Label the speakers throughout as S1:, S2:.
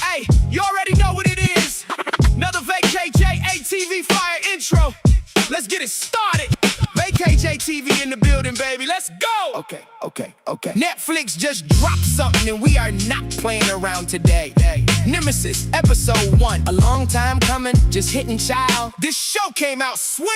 S1: Hey, you already know what it is. Another VACAY-JTV fire intro. Let's get it started. VACAY-JTV in the building, baby. Let's go. Okay. Netflix just dropped something and we are not playing around today. Nemesis, episode 1. A long time coming, just hitting child. This show came out swinging.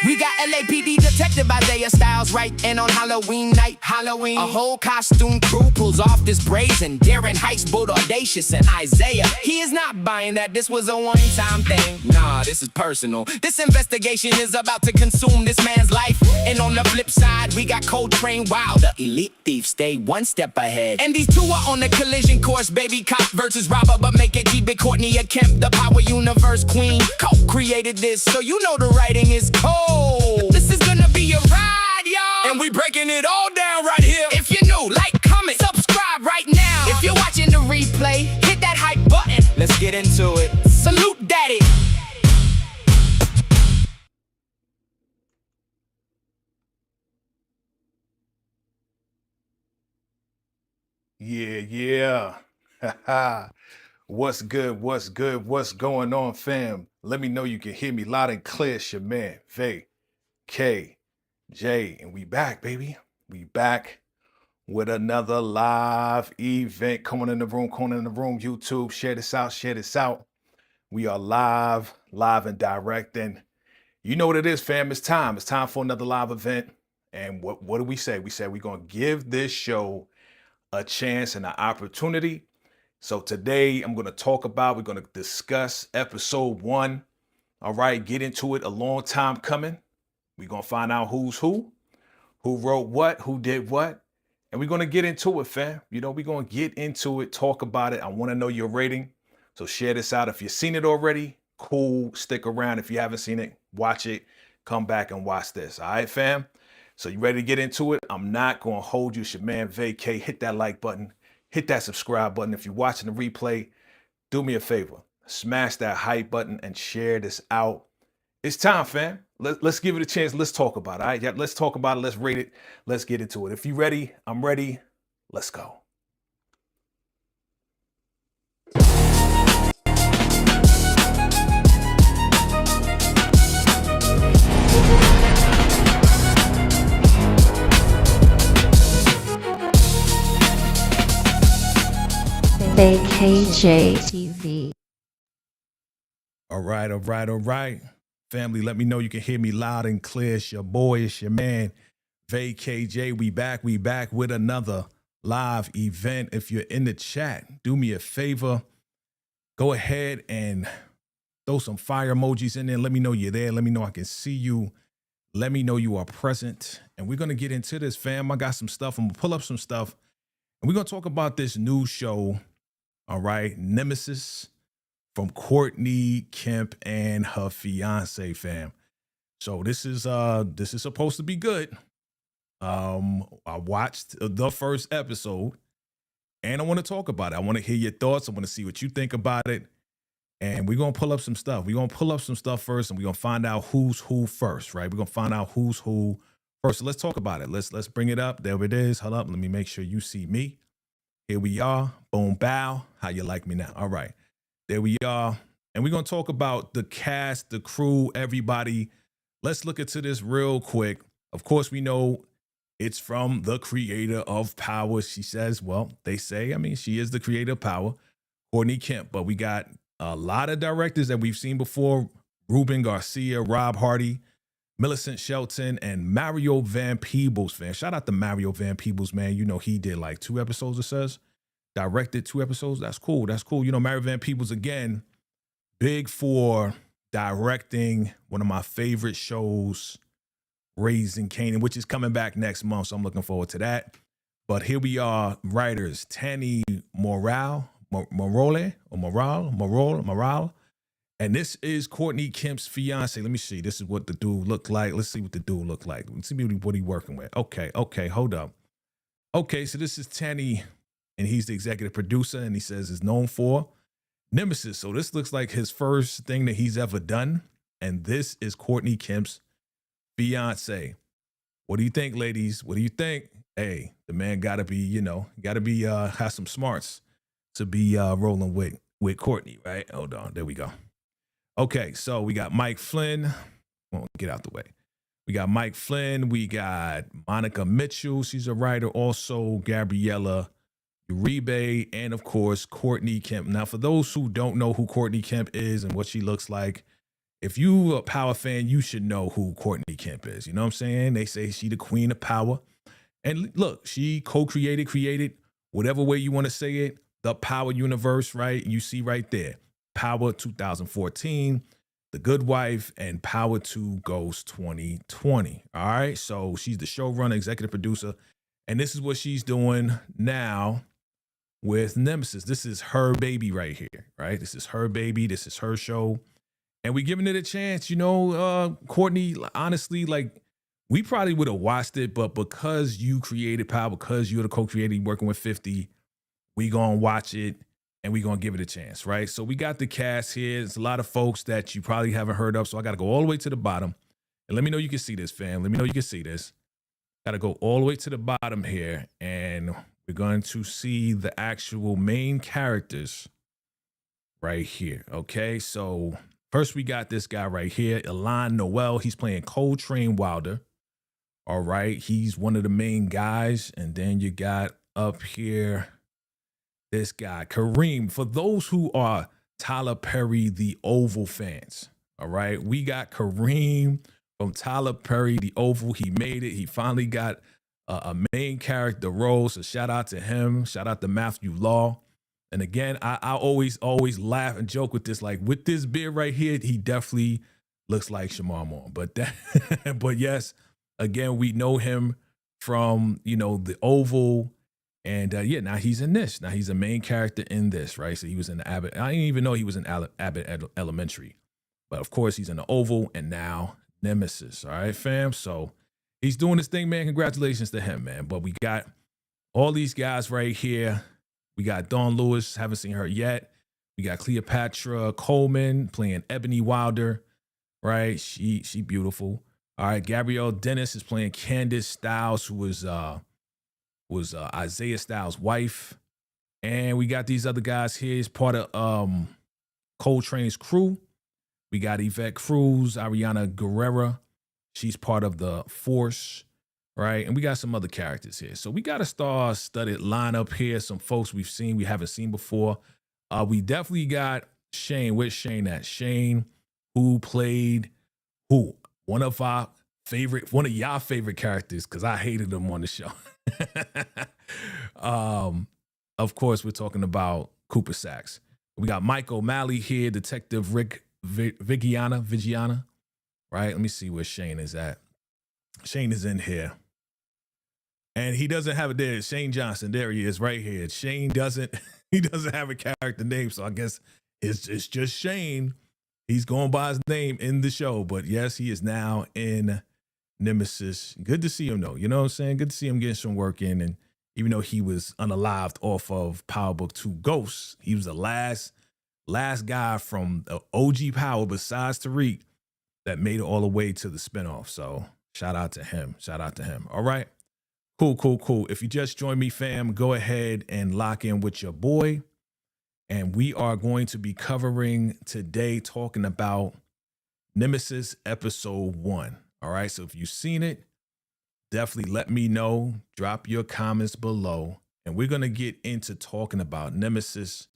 S1: We got LAPD detective Isaiah Styles right, and on Halloween night, a whole costume crew pulls off this brazen, daring heist, bold, audacious, and Isaiah, he is not buying that this was a one-time thing. Nah, this is personal. This investigation is about to consume this man's life. And on the flip side, we got Coltrane Wilder. Elite thief stay one step ahead. And these two are on the collision course, baby. Cop versus robber, but make it keep it Courtney or Kemp, the power universe queen. Co-created this, so you know the writing is cold. This is gonna be a ride, y'all. And we breaking it all down right here. If you're new, like, comment, subscribe right now. If you're watching the replay, hit that hype button. Let's get into it. Salute, daddy.
S2: Yeah. What's good? What's going on, fam? Let me know you can hear me loud and clear. It's your man, VACAY-J, and we back, baby. We back with another live event. Come on in the room, YouTube. Share this out. We are live and direct, and you know what it is, fam. It's time for another live event. And what do we say? We said we're gonna give this show a chance and an opportunity. So today we're going to discuss episode 1. All right, get into it. A long time coming. We're going to find out who's who wrote what, who did what. And we're going to get into it, fam. You know, we're going to get into it, talk about it. I want to know your rating. So share this out. If you've seen it already, cool, stick around. If you haven't seen it, watch it. Come back and watch this. All right, fam? So you ready to get into it? I'm not going to hold you. It's your man, VACAY. Hit that like button. Hit that subscribe button. If you're watching the replay, do me a favor. Smash that hype button and share this out. It's time, fam. Let's give it a chance. Let's talk about it. All right, yeah, let's talk about it. Let's rate it. Let's get into it. If you're ready, I'm ready. Let's go.
S3: VACAY-JTV.
S2: All right. Family, let me know you can hear me loud and clear. It's your boy, it's your man, VACAY-J. We back with another live event. If you're in the chat, do me a favor. Go ahead and throw some fire emojis in there. Let me know you're there. Let me know I can see you. Let me know you are present. And we're going to get into this, fam. I got some stuff. I'm going to pull up some stuff. And we're going to talk about this new show. All right, Nemesis, from Courtney Kemp and her fiance, fam. So this is supposed to be good. I watched the first episode, and I want to talk about it. I want to hear your thoughts. I want to see what you think about it. And we're gonna pull up some stuff. We're gonna pull up some stuff first, and we're gonna find out who's who first, right? We're gonna find out who's who first. So let's talk about it. Let's bring it up. There it is. Hold up. Let me make sure you see me. Here we are. Boom, bow. How you like me now? All right. There we are. And we're going to talk about the cast, the crew, everybody. Let's look into this real quick. Of course, we know it's from the creator of Power. She says, well, they say, I mean, she is the creator of Power, Courtney Kemp. But we got a lot of directors that we've seen before. Ruben Garcia, Rob Hardy, Millicent Shelton, and Mario Van Peebles, fan. Shout out to Mario Van Peebles, man. You know, he did like 2 episodes, it says. Directed 2 episodes. That's cool. You know, Mario Van Peebles, again, big for directing one of my favorite shows, Raising Kanan, which is coming back next month. So I'm looking forward to that. But here we are, writers, Tanny Morale. And this is Courtney Kemp's fiance. Let me see. This is what the dude looked like. Let's see what the dude looked like. Let's see what he working with. Okay, hold up. Okay, so this is Tanny and he's the executive producer, and he says is known for Nemesis. So this looks like his first thing that he's ever done, and this is Courtney Kemp's fiance. What do you think, ladies? What do you think? Hey, the man gotta be, have some smarts to be rolling with Courtney, right? Hold on, there we go. Okay, so we got Mike Flynn. Well, get out the way. We got Mike Flynn. We got Monica Mitchell. She's a writer. Also, Gabriella Uribe, and of course, Courtney Kemp. Now, for those who don't know who Courtney Kemp is and what she looks like, if you a Power fan, you should know who Courtney Kemp is. You know what I'm saying? They say she the queen of power. And look, she created, whatever way you want to say it, the Power universe, right? You see right there, Power 2014, The Good Wife, and Power 2 Ghost 2020. All right, so she's the showrunner, executive producer, and this is what she's doing now with Nemesis. This is her baby right here, right? This is her baby. This is her show. And we giving it a chance, Courtney, honestly, like, we probably would have watched it, but because you created Power, because you're the co-creator, working with 50, we gonna watch it and we gonna give it a chance, right? So we got the cast here. There's a lot of folks that you probably haven't heard of, so I gotta go all the way to the bottom. And let me know you can see this, fam. Let me know you can see this. Gotta go all the way to the bottom here, and we're going to see the actual main characters right here, okay? So first, we got this guy right here, Elan Noel. He's playing Coltrane Wilder. All right, he's one of the main guys. And then you got up here this guy, Kareem. For those who are Tyler Perry, the Oval fans, all right, we got Kareem from Tyler Perry, the Oval. He made it. He finally got a main character role. So shout out to him. Shout out to Matthew Law. And again, I always laugh and joke with this. Like, with this beard right here, he definitely looks like Shamar Moore. But but yes, again, we know him from, the Oval. And now he's in this. Now he's a main character in this, right? So he was in Abbott. I didn't even know he was in Abbott Elementary. But of course, he's in the Oval and now Nemesis. All right, fam? So he's doing this thing, man. Congratulations to him, man. But we got all these guys right here. We got Dawn Lewis, haven't seen her yet. We got Cleopatra Coleman playing Ebony Wilder, right? She beautiful. All right, Gabrielle Dennis is playing Candace Styles, who was Isaiah Styles' wife. And we got these other guys here. He's part of Coltrane's crew. We got Yvette Cruz, Ariana Guerrera. She's part of the Force. Right, and we got some other characters here. So we got a star-studded lineup here. Some folks we haven't seen before. We definitely got Shane. Where's Shane at? Shane, who played one of y'all favorite characters, because I hated him on the show. Of course, we're talking about Cooper Saxe. We got Mike O'Malley here, Detective Rick Vigiana. Right, let me see where Shane is at. Shane is in here. And he doesn't have it there. Shane Johnson, there he is right here. Shane doesn't have a character name, so I guess it's just Shane. He's going by his name in the show, but yes, he is now in Nemesis. Good to see him though, you know what I'm saying? Good to see him getting some work in, and even though he was unalived off of Power Book 2 Ghosts, he was the last guy from the OG Power besides Tariq that made it all the way to the spinoff. So shout out to him. All right. Cool. If you just joined me, fam, go ahead and lock in with your boy. And we are going to be covering today, talking about Nemesis episode 1. All right. So if you've seen it, definitely let me know. Drop your comments below. And we're going to get into talking about Nemesis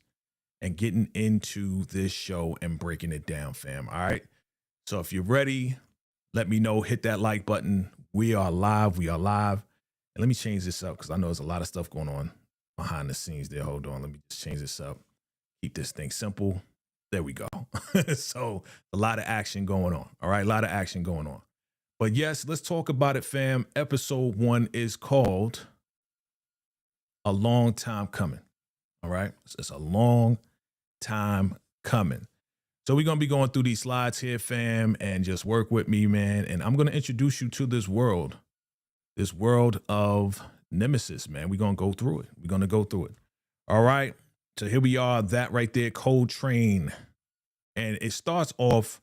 S2: and getting into this show and breaking it down, fam. All right. So if you're ready, let me know. Hit that like button. We are live. And let me change this up because I know there's a lot of stuff going on behind the scenes there. Hold on. Let me just change this up. Keep this thing simple. There we go. So a lot of action going on. All right. A lot of action going on. But yes, let's talk about it, fam. Episode 1 is called A Long Time Coming. All right. It's a long time coming. So we're going to be going through these slides here, fam, and just work with me, man. And I'm going to introduce you to this world of Nemesis, man. We're going to go through it. All right. So here we are, that right there, Cold Train. And it starts off,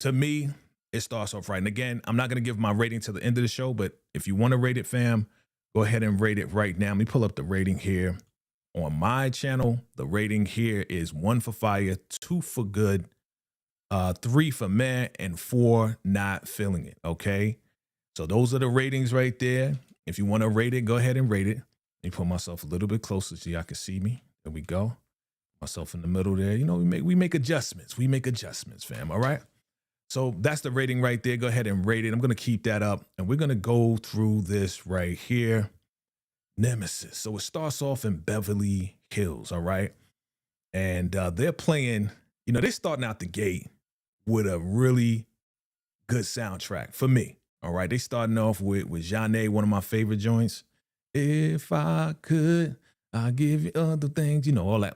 S2: to me, it starts off right. And again, I'm not going to give my rating to the end of the show, but if you want to rate it, fam, go ahead and rate it right now. Let me pull up the rating here. On my channel, the rating here is 1 for fire, 2 for good, 3 for meh, and 4 not feeling it. Okay. So those are the ratings right there. If you want to rate it, go ahead and rate it. Let me put myself a little bit closer so y'all can see me. There we go. Myself in the middle there. You know, we make adjustments. We make adjustments, fam. All right. So that's the rating right there. Go ahead and rate it. I'm going to keep that up. And we're going to go through this right here. Nemesis. So it starts off in Beverly Hills. All right. And they're playing, you know, they're starting out the gate with a really good soundtrack for me. All right. They starting off with Jeanne, one of my favorite joints. If I could, I'll give you other things, you know, all that,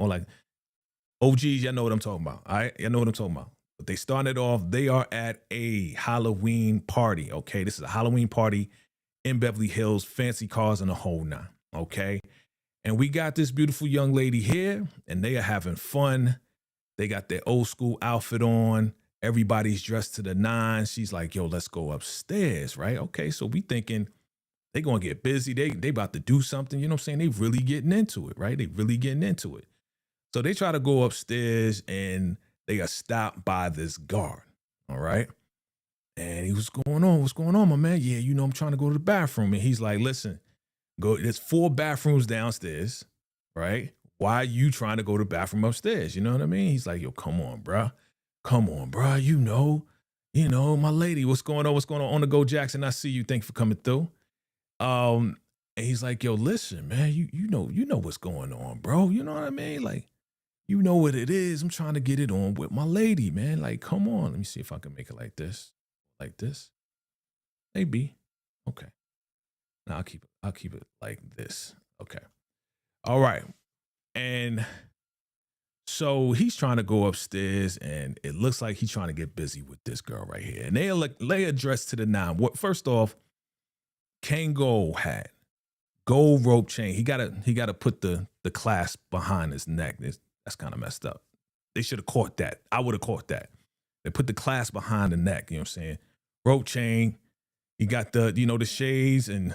S2: OGs, y'all know what I'm talking about. All right. Y'all know what I'm talking about. But they started off, they are at a Halloween party. Okay. This is a Halloween party in Beverly Hills, fancy cars and a whole nine. Okay. And we got this beautiful young lady here and they are having fun. They got their old school outfit on. Everybody's dressed to the nines. She's like, yo, let's go upstairs. Right. Okay. So we thinking they going to get busy. They about to do something. You know what I'm saying? They really getting into it. Right. They really getting into it. So they try to go upstairs and they are stopped by this guard. All right. And he was going on. What's going on, my man? Yeah, you know, I'm trying to go to the bathroom. And he's like, listen, go. There's 4 bathrooms downstairs. Right. Why are you trying to go to the bathroom upstairs? You know what I mean? He's like, yo, come on, bruh. Come on, bruh. You know, my lady, what's going on? What's going on the Go Jackson? I see you. Thanks for coming through. And he's like, yo, listen, man, you know what's going on, bro. You know what I mean? Like, you know what it is. I'm trying to get it on with my lady, man. Like, come on. Let me see if I can make it like this. Like this. Maybe. Okay. Now I'll keep it like this. Okay. All right. And so he's trying to go upstairs and it looks like he's trying to get busy with this girl right here. And they address to the nine. What first off, Kango had gold rope chain. He gotta put the clasp behind his neck. That's kind of messed up. They should have caught that. I would have caught that. They put the clasp behind the neck, you know what I'm saying? Rope chain. He got the shades and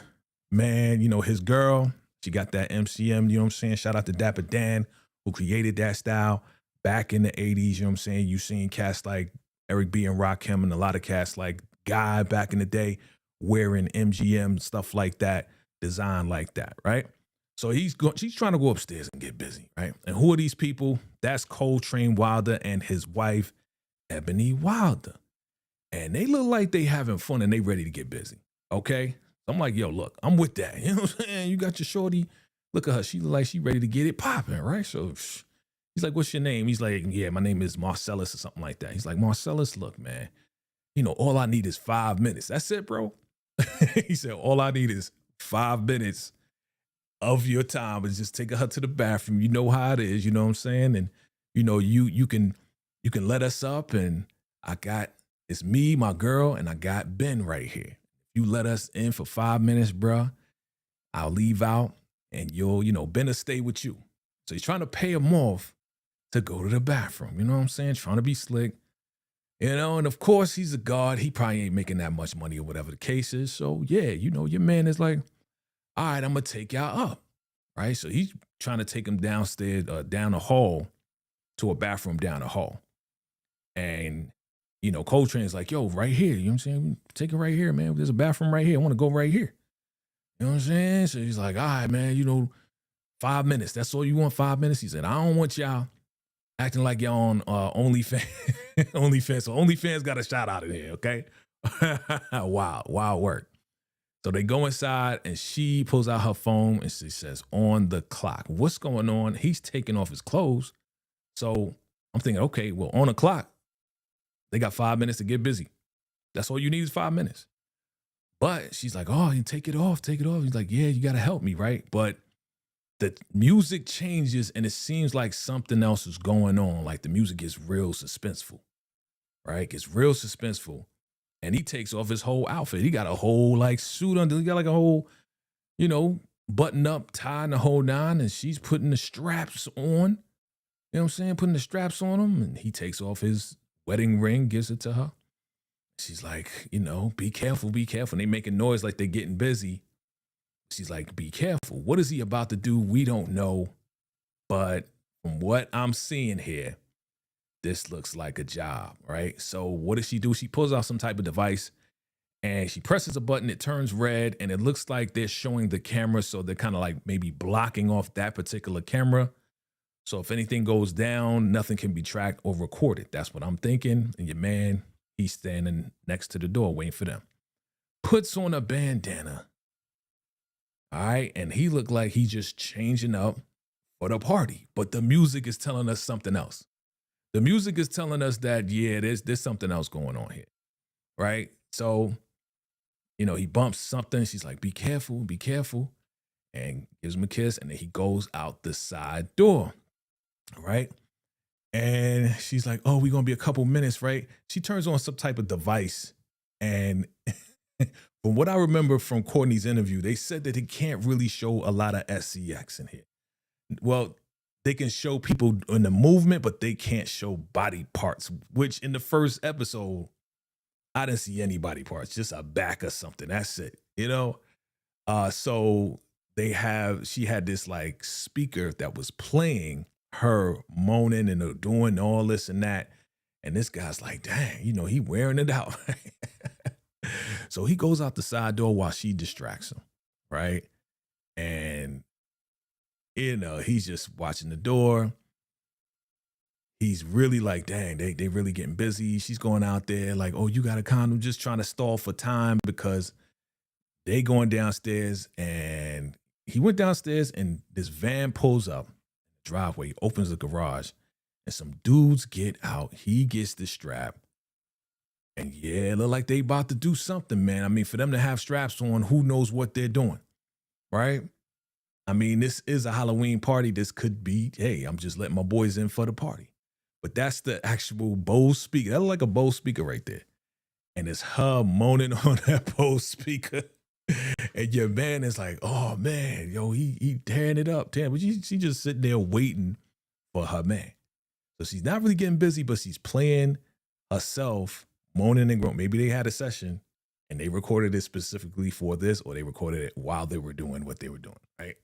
S2: man, you know, his girl, she got that MCM, you know what I'm saying? Shout out to Dapper Dan who created that style back in the 80s, you know what I'm saying? You seen cats like Eric B and Rakim and a lot of cats like Guy back in the day wearing MGM, stuff like that, design like that, right? So she's trying to go upstairs and get busy, right? And who are these people? That's Coltrane Wilder and his wife, Ebony Wilder. And they look like they having fun and they ready to get busy, okay? So I'm like, yo, look, I'm with that. You know what I'm saying? You got your shorty. Look at her. She look like she ready to get it popping, right? So he's like, what's your name? He's like, yeah, my name is Marcellus or something like that. He's like, Marcellus, look, man, you know, all I need is 5 minutes. That's it, bro. He said, all I need is 5 minutes of your time is just taking her to the bathroom. You know how it is, you know what I'm saying? And you know, you can let us up and it's me, my girl, and I got Ben right here. You let us in for 5 minutes, bruh, I'll leave out and Ben will stay with you. So he's trying to pay him off to go to the bathroom. You know what I'm saying? Trying to be slick. You know, and of course he's a god. He probably ain't making that much money or whatever the case is. So yeah, you know, your man is like, all right, I'm gonna take y'all up, right? So he's trying to take him downstairs, down the hall to a bathroom down the hall. And, you know, Coltrane's like, yo, right here, you know what I'm saying? Take it right here, man. There's a bathroom right here. I want to go right here. You know what I'm saying? So he's like, all right, man, you know, 5 minutes. That's all you want, 5 minutes? He said, I don't want y'all acting like y'all on OnlyFans. OnlyFans. So OnlyFans got a shout out in here, okay? Wild work. So they go inside and she pulls out her phone and she says, on the clock. What's going on? He's taking off his clothes. So I'm thinking, okay, well, on the clock, they got 5 minutes to get busy. That's all you need is 5 minutes. But she's like, oh, you take it off. He's like, yeah, you got to help me, right? But the music changes and it seems like something else is going on. Like the music gets real suspenseful, right? Gets real suspenseful. And he takes off his whole outfit. He got a whole like suit under. He got like a whole, you know, button up, tying the whole nine, and she's putting the straps on. You know what I'm saying? Putting the straps on him, and he takes off his wedding ring, gives it to her. She's like, you know, be careful, be careful. And they making noise like they're getting busy. She's like, be careful. What is he about to do? We don't know. But from what I'm seeing here, this looks like a job, right? So what does she do? She pulls out some type of device and she presses a button. It turns red and it looks like they're showing the camera. So they're kind of like maybe blocking off that particular camera. So if anything goes down, nothing can be tracked or recorded. That's what I'm thinking. And your man, he's standing next to the door waiting for them. Puts on a bandana. All right. And he looked like he's just changing up for the party. But the music is telling us something else. The music is telling us that, yeah, there's something else going on here. Right. So, you know, he bumps something. She's like, be careful, and gives him a kiss. And then he goes out the side door. Right. And she's like, oh, we're going to be a couple minutes, right? She turns on some type of device. And from what I remember from Courtney's interview, they said that it can't really show a lot of SCX in here. Well, they can show people in the movement, but they can't show body parts, which in the first episode, I didn't see any body parts, just a back or something. That's it, you know? So she had this like speaker that was playing her moaning and doing all this and that. And this guy's like, dang, you know, he wearing it out. So he goes out the side door while she distracts him, right? And, you know, he's just watching the door. He's really like, dang, they really getting busy. She's going out there like, oh, you got a condom, just trying to stall for time because they going downstairs. And he went downstairs and this van pulls up, driveway, opens the garage, and some dudes get out. He gets the strap. And yeah, it look like they about to do something, man. I mean, for them to have straps on, who knows what they're doing, right? I mean, this is a Halloween party. This could be, hey, I'm just letting my boys in for the party. But that's the actual Bose speaker. That look like a Bose speaker right there. And it's her moaning on that Bose speaker. And your man is like, oh, man, yo, he tearing it up. Damn, but she just sitting there waiting for her man. So she's not really getting busy, but she's playing herself, moaning and groaning. Maybe they had a session and they recorded it specifically for this, or they recorded it while they were doing what they were doing, right?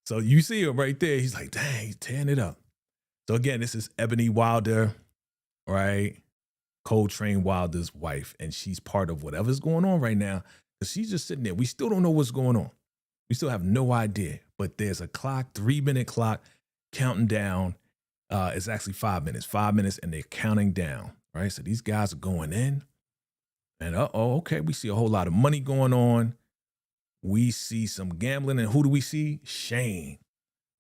S2: So you see him right there. He's like, dang, he's tearing it up. So again, this is Ebony Wilder, right? Coltrane Wilder's wife, and she's part of whatever's going on right now because she's just sitting there. We still don't know what's going on. We still have no idea, but there's a clock, 3-minute clock counting down. It's actually 5 minutes, and they're counting down, right? So these guys are going in, and okay, we see a whole lot of money going on. We see some gambling, and who do we see? Shane.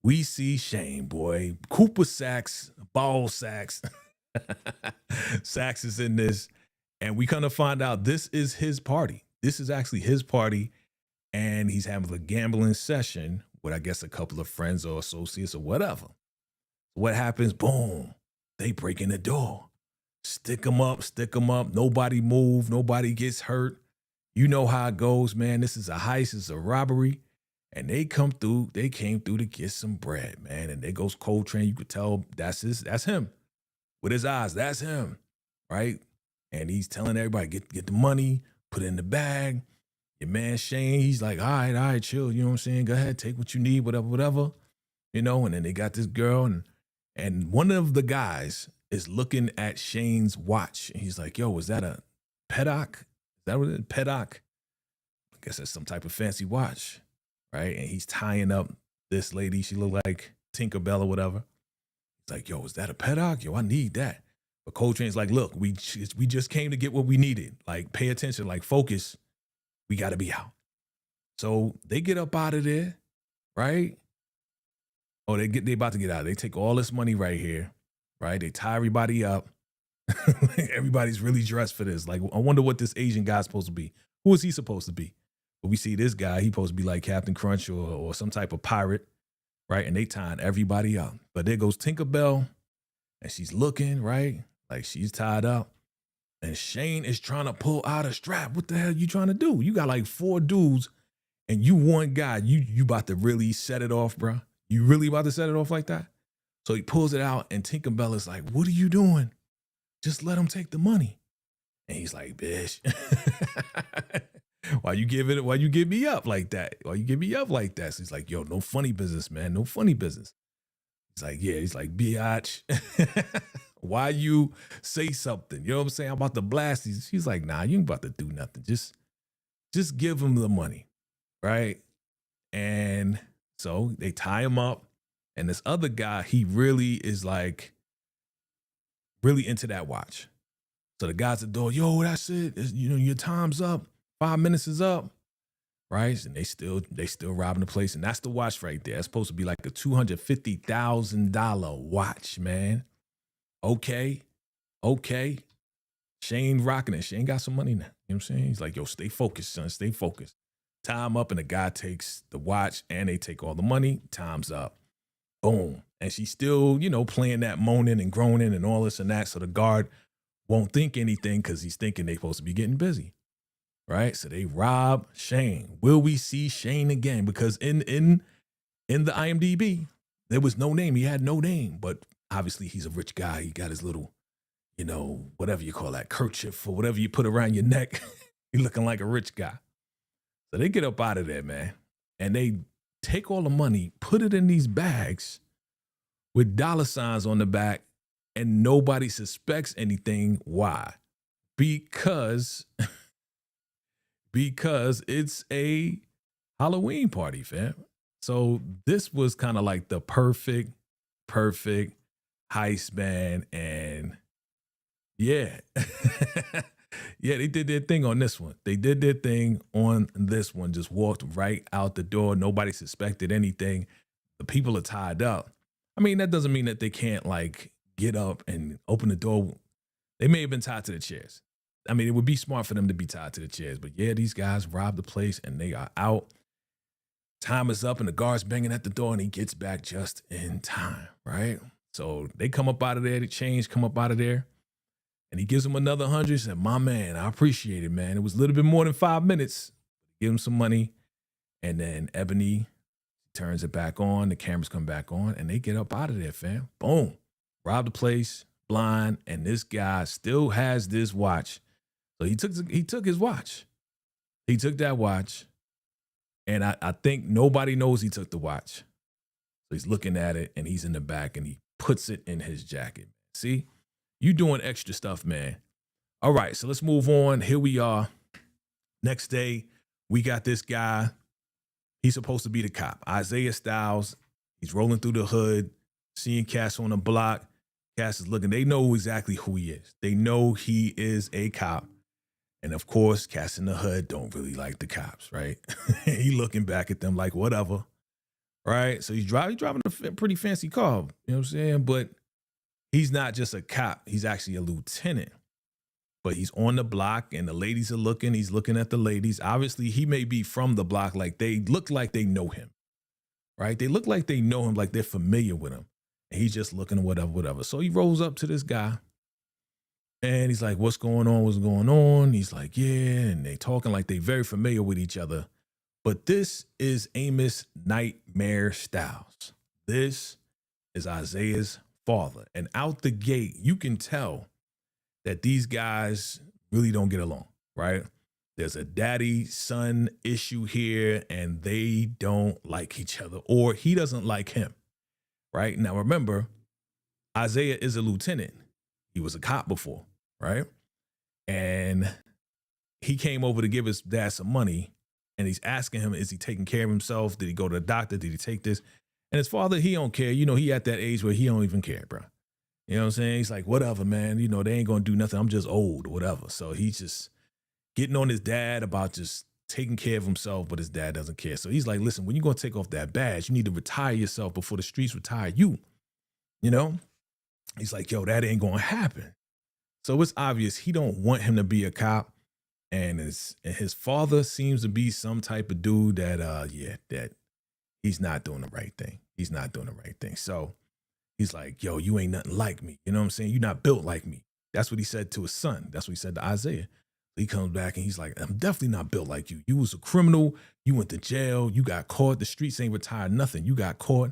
S2: We see Shane, boy. Cooper Sacks, ball sacks. Sacks is in this, and we kind of find out this is his party. This is actually his party, and he's having a gambling session with, I guess, a couple of friends or associates or whatever. What happens? Boom. They break in the door. Stick them up. Nobody move. Nobody gets hurt. You know how it goes, man. This is a heist. It's a robbery. And they came through to get some bread, man. And there goes Coltrane. You could tell that's him. With his eyes, that's him, right? And he's telling everybody, get the money, put it in the bag. Your man Shane, he's like, all right, chill. You know what I'm saying? Go ahead, take what you need, whatever. You know, and then they got this girl, and one of the guys is looking at Shane's watch. And he's like, yo, is that a Pedoc? Is that what it is? Pedoc? I guess that's some type of fancy watch, right? And he's tying up this lady. She looked like Tinkerbell or whatever. He's like, yo, is that a Pedoc? Yo, I need that. But Coltrane's like, look, we just came to get what we needed. Like, pay attention, like, focus. We got to be out. So they get up out of there, right? Oh, they about to get out. They take all this money right here, right? They tie everybody up. Everybody's really dressed for this. Like, I wonder what this Asian guy's supposed to be. Who is he supposed to be? But we see this guy, he's supposed to be like Captain Crunch or some type of pirate, right? And they tying everybody up. But there goes Tinkerbell, and she's looking, right? Like she's tied up. And Shane is trying to pull out a strap. What the hell are you trying to do? You got like 4 dudes, and you one guy, you about to really set it off, bro. You really about to set it off like that? So he pulls it out, and Tinkerbell is like, what are you doing? Just let him take the money. And he's like, bitch, why you give me up like that? Why you give me up like that? So he's like, yo, no funny business, man. No funny business. He's like, yeah. He's like, biatch, why you say something? You know what I'm saying? I'm about to blast these. She's like, nah, you ain't about to do nothing. Just give him the money, right? And so they tie him up. And this other guy, he really is like, really into that watch. So the guy's at the door, yo, that's it. You know, your time's up. 5 minutes is up. Right? And they still robbing the place. And that's the watch right there. That's supposed to be like a $250,000 watch, man. Okay. Shane rocking it. Shane got some money now. You know what I'm saying? He's like, yo, stay focused, son. Stay focused. Time up, and the guy takes the watch and they take all the money. Time's up. Boom. And she's still, you know, playing that moaning and groaning and all this and that. So the guard won't think anything because he's thinking they're supposed to be getting busy. Right? So they rob Shane. Will we see Shane again? Because in the IMDb, there was no name. He had no name. But obviously he's a rich guy. He got his little, you know, whatever you call that, kerchief or whatever you put around your neck. He's looking like a rich guy. So they get up out of there, man. And they take all the money, put it in these bags with dollar signs on the back, and nobody suspects anything. Why? Because it's a Halloween party, fam. So this was kind of like the perfect heist, man. And yeah, yeah, they did their thing on this one. They did their thing on this one, just walked right out the door. Nobody suspected anything. The people are tied up. I mean, that doesn't mean that they can't like get up and open the door. They may have been tied to the chairs. I mean, it would be smart for them to be tied to the chairs, but yeah, these guys robbed the place and they are out. Time is up and the guard's banging at the door and he gets back just in time, right? So they come up out of there, the change come up out of there, and he gives him another 100. He said, my man, I appreciate it, man. It was a little bit more than 5 minutes. Give him some money. And then Ebony turns it back on. The cameras come back on and they get up out of there, fam. Boom. Robbed the place, blind. And this guy still has this watch. So he took his watch. He took that watch. And I think nobody knows he took the watch. So he's looking at it and he's in the back and he puts it in his jacket. See? You doing extra stuff, man. All right, so let's move on. Here we are. Next day, we got this guy. He's supposed to be the cop, Isaiah Styles. He's rolling through the hood, seeing Cass on the block. Cass is looking. They know exactly who he is. They know he is a cop. And of course, Cass in the hood don't really like the cops, right? He looking back at them like, whatever, right? So he's driving a pretty fancy car, you know what I'm saying? But he's not just a cop. He's actually a lieutenant. But he's on the block and the ladies are looking. He's looking at the ladies. Obviously, he may be from the block. Like they look like they know him, right? They look like they know him, like they're familiar with him. And he's just looking whatever. So he rolls up to this guy and he's like, what's going on? What's going on? He's like, yeah. And they talking like they very familiar with each other. But this is Amos Nightmare Styles. This is Isaiah's father. And out the gate, you can tell that these guys really don't get along, right? There's a daddy-son issue here and they don't like each other, or he doesn't like him, right? Now, remember, Isaiah is a lieutenant. He was a cop before, right? And he came over to give his dad some money and he's asking him, is he taking care of himself? Did he go to the doctor? Did he take this? And his father, he don't care. You know, he at that age where he don't even care, bro. You know what I'm saying? He's like, whatever, man. You know, they ain't going to do nothing. I'm just old or whatever. So he's just getting on his dad about just taking care of himself, but his dad doesn't care. So he's like, listen, when you're going to take off that badge, you need to retire yourself before the streets retire you. You know? He's like, yo, that ain't going to happen. So it's obvious he don't want him to be a cop. And his father seems to be some type of dude that, that he's not doing the right thing. He's not doing the right thing. So he's like, yo, you ain't nothing like me. You know what I'm saying? You're not built like me. That's what he said to his son. That's what he said to Isaiah. He comes back and he's like, I'm definitely not built like you. You was a criminal. You went to jail. You got caught. The streets ain't retired nothing. You got caught.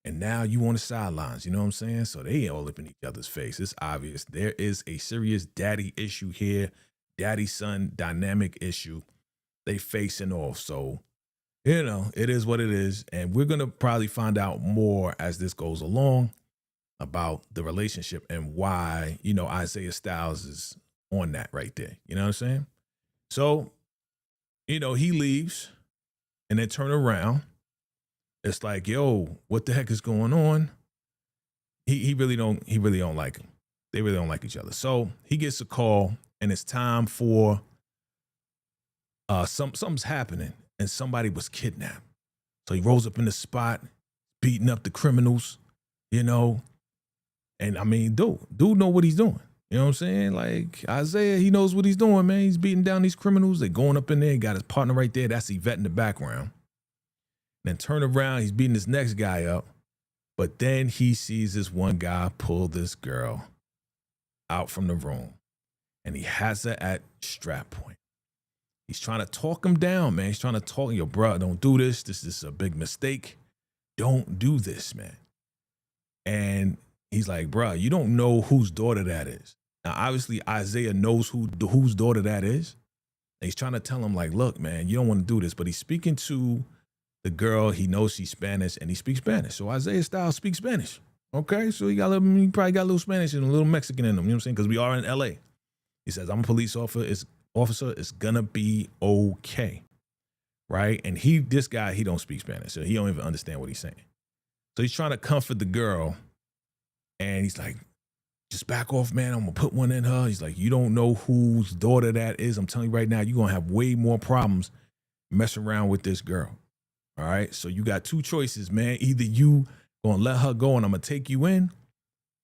S2: And now you on the sidelines. You know what I'm saying? So they all up in each other's face. It's obvious. There is a serious daddy issue here. Daddy-son dynamic issue. They facing off. So, you know, it is what it is. And we're going to probably find out more as this goes along about the relationship and why, you know, Isaiah Styles is on that right there. You know what I'm saying? So, you know, he leaves and then turn around. It's like, yo, what the heck is going on? He really don't like him. They really don't like each other. So he gets a call and it's time for something's happening and somebody was kidnapped. So he rolls up in the spot, beating up the criminals, you know. And I mean, dude know what he's doing. You know what I'm saying? Like Isaiah, he knows what he's doing, man. He's beating down these criminals. They're going up in there. He got his partner right there. That's Yvette in the background. Then turn around, he's beating this next guy up. But then he sees this one guy pull this girl out from the room. And he has her at strap point. He's trying to talk him down, man. He's trying to talk, yo, bro, don't do this. This is a big mistake. Don't do this, man. And he's like, bro, you don't know whose daughter that is. Now, obviously, Isaiah knows whose daughter that is. And he's trying to tell him, like, look, man, you don't want to do this. But he's speaking to the girl. He knows she's Spanish, and he speaks Spanish. So Isaiah Styles speaks Spanish. Okay, so he probably got a little Spanish and a little Mexican in him. You know what I'm saying? Because we are in L.A. He says, I'm a police officer. It's gonna be okay, right? And this guy, he don't speak Spanish, so he don't even understand what he's saying. So he's trying to comfort the girl, and he's like, just back off, man. I'm gonna put one in her. He's like, you don't know whose daughter that is. I'm telling you right now, you're gonna have way more problems messing around with this girl. All right, so you got two choices, man. Either you gonna let her go and I'm gonna take you in,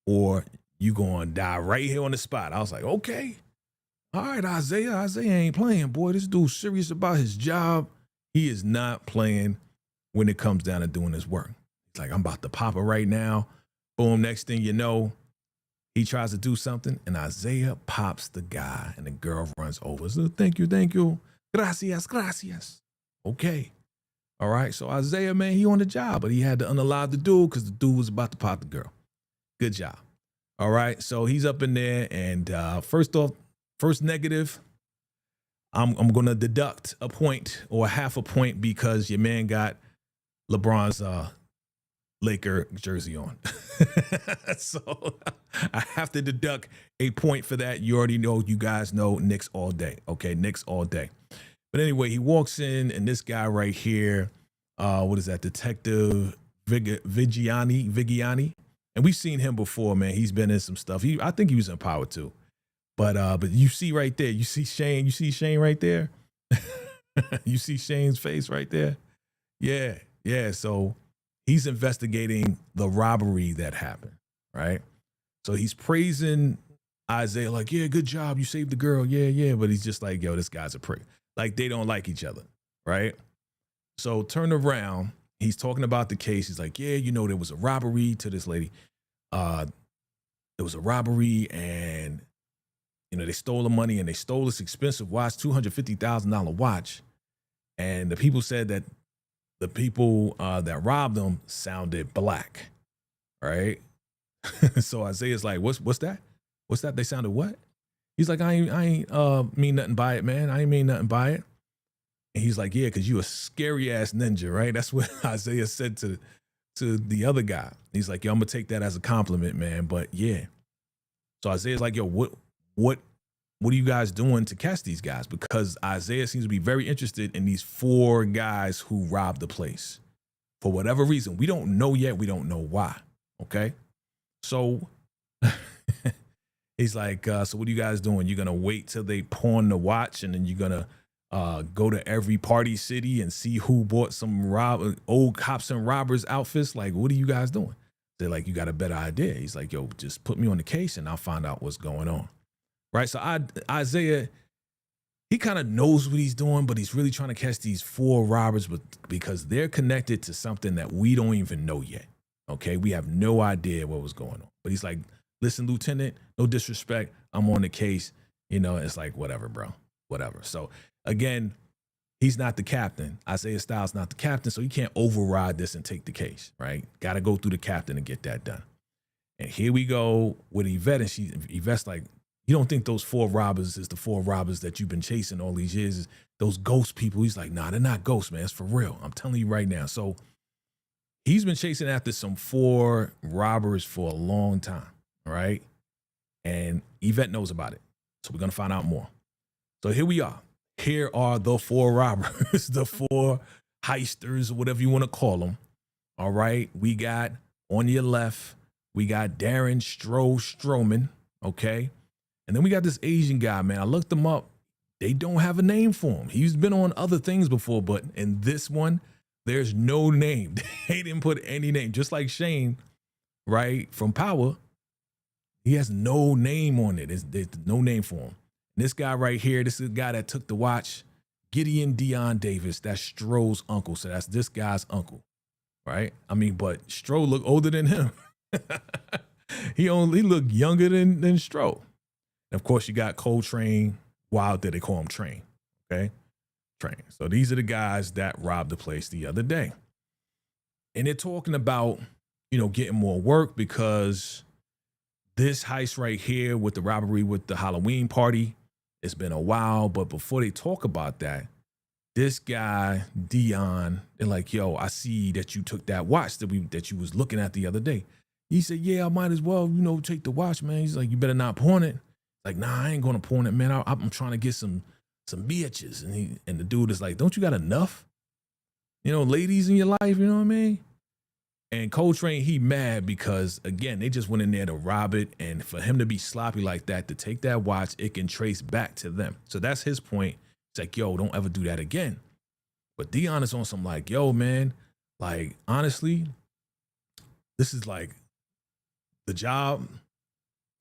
S2: or you gonna die right here on the spot. I was like, okay. All right, Isaiah ain't playing, boy. This dude's serious about his job. He is not playing when it comes down to doing his work. He's like, I'm about to pop her right now. Boom, next thing you know, he tries to do something, and Isaiah pops the guy, and the girl runs over. So, thank you. Gracias. Okay. All right, so Isaiah, man, he on the job, but he had to unallow the dude because the dude was about to pop the girl. Good job. All right, so he's up in there, and first negative, I'm going to deduct a point or half a point because your man got LeBron's Laker jersey on. So I have to deduct a point for that. You already know, you guys know Knicks all day. Okay, Knicks all day. But anyway, he walks in, and this guy right here, what is that, Detective Vigiani? And we've seen him before, man. He's been in some stuff. I think he was in Power too. But you see right there, you see Shane right there? You see Shane's face right there? Yeah. So he's investigating the robbery that happened, right? So he's praising Isaiah like, yeah, good job. You saved the girl. Yeah. But he's just like, yo, this guy's a prick. Like, they don't like each other, right? So turn around. He's talking about the case. He's like, yeah, you know, there was a robbery to this lady. There was a robbery, and you know, they stole the money, and they stole this expensive watch, $250,000 watch. And the people said that the people that robbed them sounded black, right? So Isaiah's like, what's that? What's that? They sounded what? He's like, I ain't mean nothing by it, man. I ain't mean nothing by it. And he's like, yeah, because you a scary ass ninja, right? That's what Isaiah said to the other guy. He's like, yo, I'm gonna take that as a compliment, man. But yeah. So Isaiah's like, yo, what are you guys doing to catch these guys? Because Isaiah seems to be very interested in these 4 guys who robbed the place. For whatever reason. We don't know yet. We don't know why. Okay. So he's like, so what are you guys doing? You're going to wait till they pawn the watch, and then you're going to go to every party city and see who bought some old cops and robbers outfits? Like, what are you guys doing? They're like, you got a better idea. He's like, yo, just put me on the case and I'll find out what's going on. Right. So Isaiah, he kind of knows what he's doing, but he's really trying to catch these 4 robbers because they're connected to something that we don't even know yet. Okay. We have no idea what was going on. But he's like, listen, Lieutenant, no disrespect. I'm on the case. You know, it's like, whatever, bro. whatever. So again, he's not the captain. Isaiah Styles not the captain, so he can't override this and take the case, right? Got to go through the captain and get that done. And here we go with Yvette, and Yvette's like, you don't think those 4 robbers is the 4 robbers that you've been chasing all these years? Is those ghost people? He's like, nah, they're not ghosts, man. It's for real. I'm telling you right now. So he's been chasing after some 4 robbers for a long time, right? And Yvette knows about it. So we're going to find out more. So here we are. Here are the 4 robbers, the 4 heisters, or whatever you want to call them. All right. We got on your left, we got Darren Stroman. Okay. And then we got this Asian guy, man. I looked him up. They don't have a name for him. He's been on other things before, but in this one, there's no name. They didn't put any name. Just like Shane, right, from Power, he has no name on it. There's no name for him. And this guy right here, this is the guy that took the watch, Gideon Dion Davis. That's Stroh's uncle. So that's this guy's uncle, right? I mean, but Stroh looked older than him. He looked younger than Stroh. And of course, you got Coltrane, Wilder, they call him Train, okay? Train. So these are the guys that robbed the place the other day. And they're talking about, getting more work because this heist right here with the robbery with the Halloween party, it's been a while. But before they talk about that, this guy, Dion, they're like, yo, I see that you took that watch that you was looking at the other day. He said, yeah, I might as well, take the watch, man. He's like, you better not pawn it. Like, nah, I ain't gonna pawn it, man. I'm trying to get some bitches. And the dude is like, don't you got enough, ladies in your life? You know what I mean? And Coltrane, he mad because again, they just went in there to rob it. And for him to be sloppy like that, to take that watch, it can trace back to them. So that's his point. It's like, yo, don't ever do that again. But Dion is on some like, yo, man, like, honestly, this is like the job.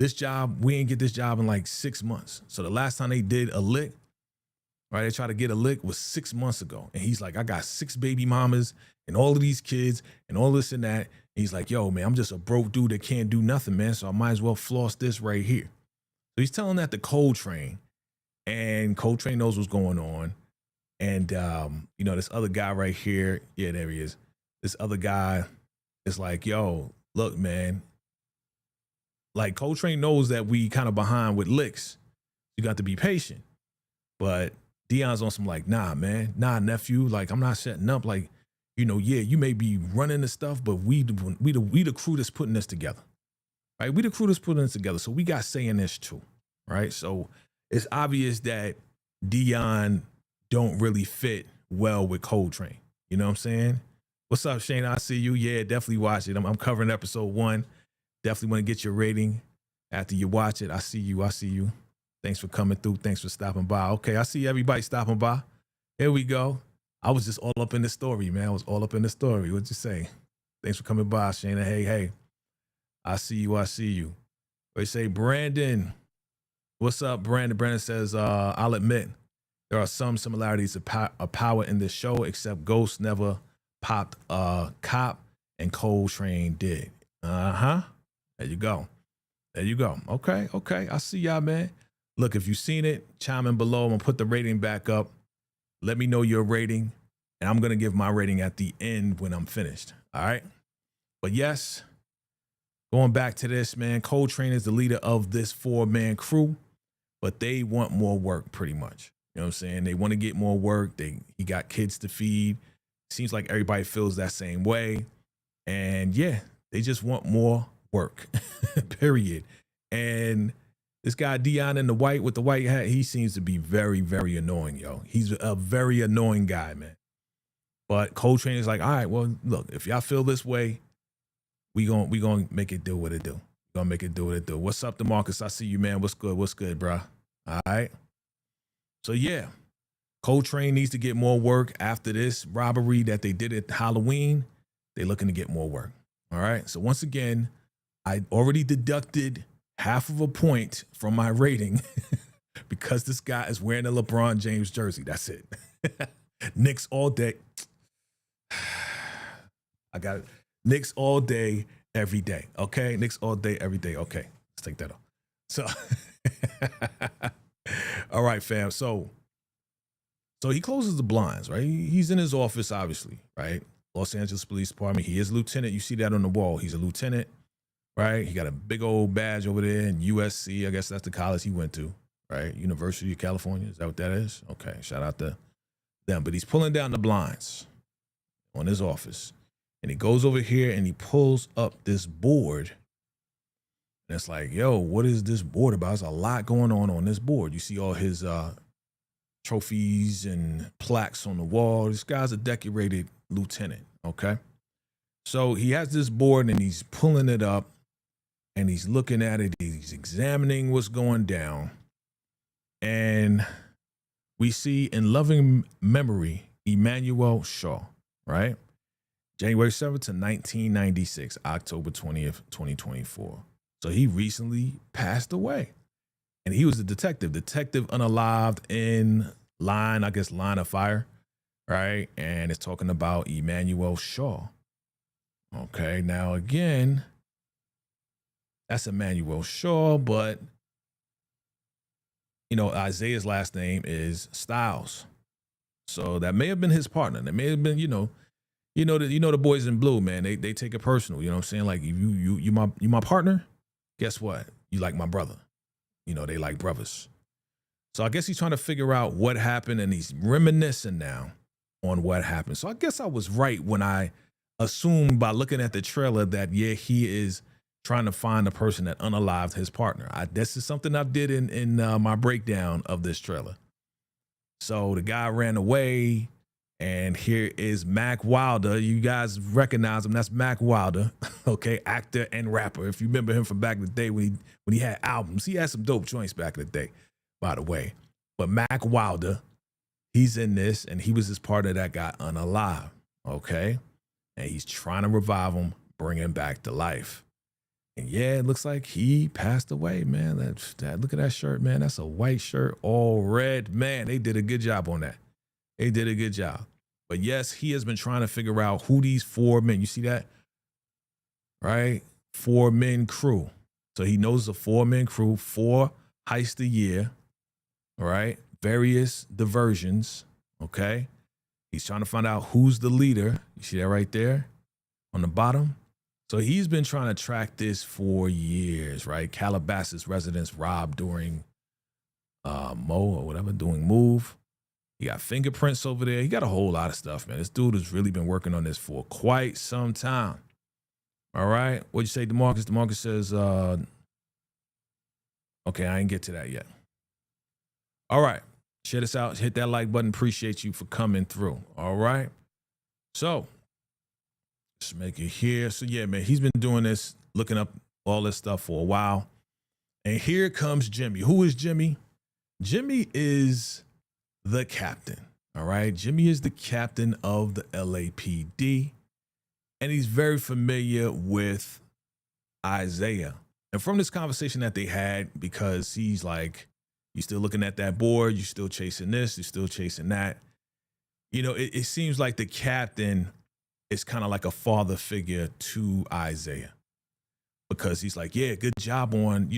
S2: This job, we ain't get this job in like 6 months. So the last time they did a lick, right, they tried to get a lick was 6 months ago. And he's like, I got 6 baby mamas and all of these kids and all this and that. And he's like, yo, man, I'm just a broke dude that can't do nothing, man. So I might as well floss this right here. So he's telling that to Coltrane, and Coltrane knows what's going on. And, this other guy right here, yeah, there he is. This other guy is like, yo, look, man, like Coltrane knows that we kind of behind with licks. You got to be patient. But Dion's on some like, nah, man, nah, nephew. Like, I'm not setting up. Like, yeah, you may be running the stuff, but we the crew that's putting this together, right? We the crew that's putting this together. So we got say in this too, right? So it's obvious that Dion don't really fit well with Coltrane. You know what I'm saying? What's up, Shane? I see you. Yeah, definitely watch it. I'm covering episode 1. Definitely want to get your rating after you watch it. I see you. Thanks for coming through. Thanks for stopping by. Okay, I see everybody stopping by. Here we go. I was just all up in the story, man. I was all up in the story. What'd you say? Thanks for coming by, Shayna. Hey. I see you. They say, Brandon. What's up, Brandon? Brandon says, I'll admit there are some similarities of power in this show, except Ghost never popped a cop and Coltrane did. Uh-huh. There you go. Okay. I see y'all, man. Look, if you've seen it, chime in below. I'm going to put the rating back up. Let me know your rating, and I'm going to give my rating at the end when I'm finished. All right? But yes, going back to this, man, Coltrane is the leader of this 4-man crew, but they want more work pretty much. You know what I'm saying? They want to get more work. He got kids to feed. Seems like everybody feels that same way. And yeah, they just want more work, period. And this guy Dion in the white with the white hat, he seems to be very, very annoying, yo. He's a very annoying guy, man. But Coltrane is like, all right, well, look, if y'all feel this way, we gonna make it do what it do. We're gonna make it do what it do. What's up, DeMarcus? I see you, man. What's good, bro? All right. So yeah, Coltrane needs to get more work after this robbery that they did at Halloween. They're looking to get more work. All right. So once again, I already deducted half of a point from my rating because this guy is wearing a LeBron James jersey. That's it. Knicks all day. I got it. Knicks all day, every day. Okay. Knicks all day, every day. Okay. Let's take that off. So, all right, fam. So So he closes the blinds, right? He's in his office, obviously, right? Los Angeles Police Department. He is a lieutenant. You see that on the wall. He's a lieutenant, right? He got a big old badge over there in USC. I guess that's the college he went to, right? University of California. Is that what that is? Okay, shout out to them. But he's pulling down the blinds on his office. And he goes over here and he pulls up this board. And it's like, yo, what is this board about? There's a lot going on this board. You see all his trophies and plaques on the wall. This guy's a decorated lieutenant, okay? So he has this board and he's pulling it up and he's looking at it. He's examining what's going down. And we see in loving memory, Emmanuel Shaw, right? January 7th to 1996, October 20th, 2024. So he recently passed away. And he was a detective unalived in Line of Fire, right? And it's talking about Emmanuel Shaw. Okay, now again, that's Emmanuel Shaw, but you know, Isaiah's last name is Styles. So that may have been his partner. That may have been, you know the boys in blue, man. They take it personal. You know what I'm saying? Like you my partner. Guess what? You like my brother. You know, they like brothers. So I guess he's trying to figure out what happened, and he's reminiscing now on what happened. So I guess I was right when I assumed by looking at the trailer that, yeah, he is trying to find the person that unalived his partner. This is something I did in my breakdown of this trailer. So the guy ran away, and here is Mac Wilder. You guys recognize him. That's Mac Wilder, okay, actor and rapper. If you remember him from back in the day when he had albums, he had some dope joints back in the day, by the way. But Mac Wilder, he's in this, and he was his partner that got unalived, okay? And he's trying to revive him, bring him back to life. And yeah, it looks like he passed away, man. Look at that shirt, man. That's a white shirt, all red. Man, they did a good job on that. They did a good job. But yes, he has been trying to figure out who these 4 men, you see that? Right? 4-man crew. So he knows the 4-man crew, 4 heists a year, all right? Various diversions, okay? He's trying to find out who's the leader. You see that right there on the bottom? So he's been trying to track this for years, right? Calabasas residents robbed during doing move. He got fingerprints over there. He got a whole lot of stuff, man. This dude has really been working on this for quite some time. All right. What'd you say, DeMarcus? DeMarcus says, okay, I ain't get to that yet. All right. Share this out. Hit that like button. Appreciate you for coming through. All right. So let's make it here. So yeah, man, he's been doing this, looking up all this stuff for a while. And here comes Jimmy. Who is Jimmy? Jimmy is the captain. All right. Jimmy is the captain of the LAPD. And he's very familiar with Isaiah. And from this conversation that they had, because he's like, you still looking at that board, you still chasing this, you're still chasing that. You know, it seems like the captain is kind of like a father figure to Isaiah, because he's like, yeah, good job on,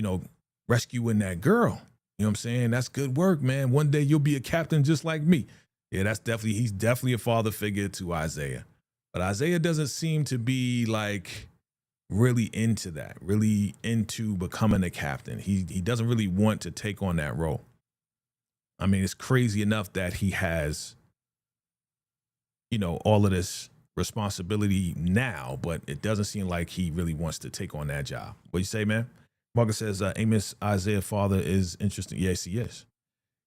S2: rescuing that girl. You know what I'm saying? That's good work, man. One day you'll be a captain just like me. Yeah, he's definitely a father figure to Isaiah. But Isaiah doesn't seem to be like really into that, really into becoming a captain. He doesn't really want to take on that role. I mean, it's crazy enough that he has, all of this responsibility now, but it doesn't seem like he really wants to take on that job. What you say, man? Marcus says, Amos Isaiah father is interesting. Yes, he is.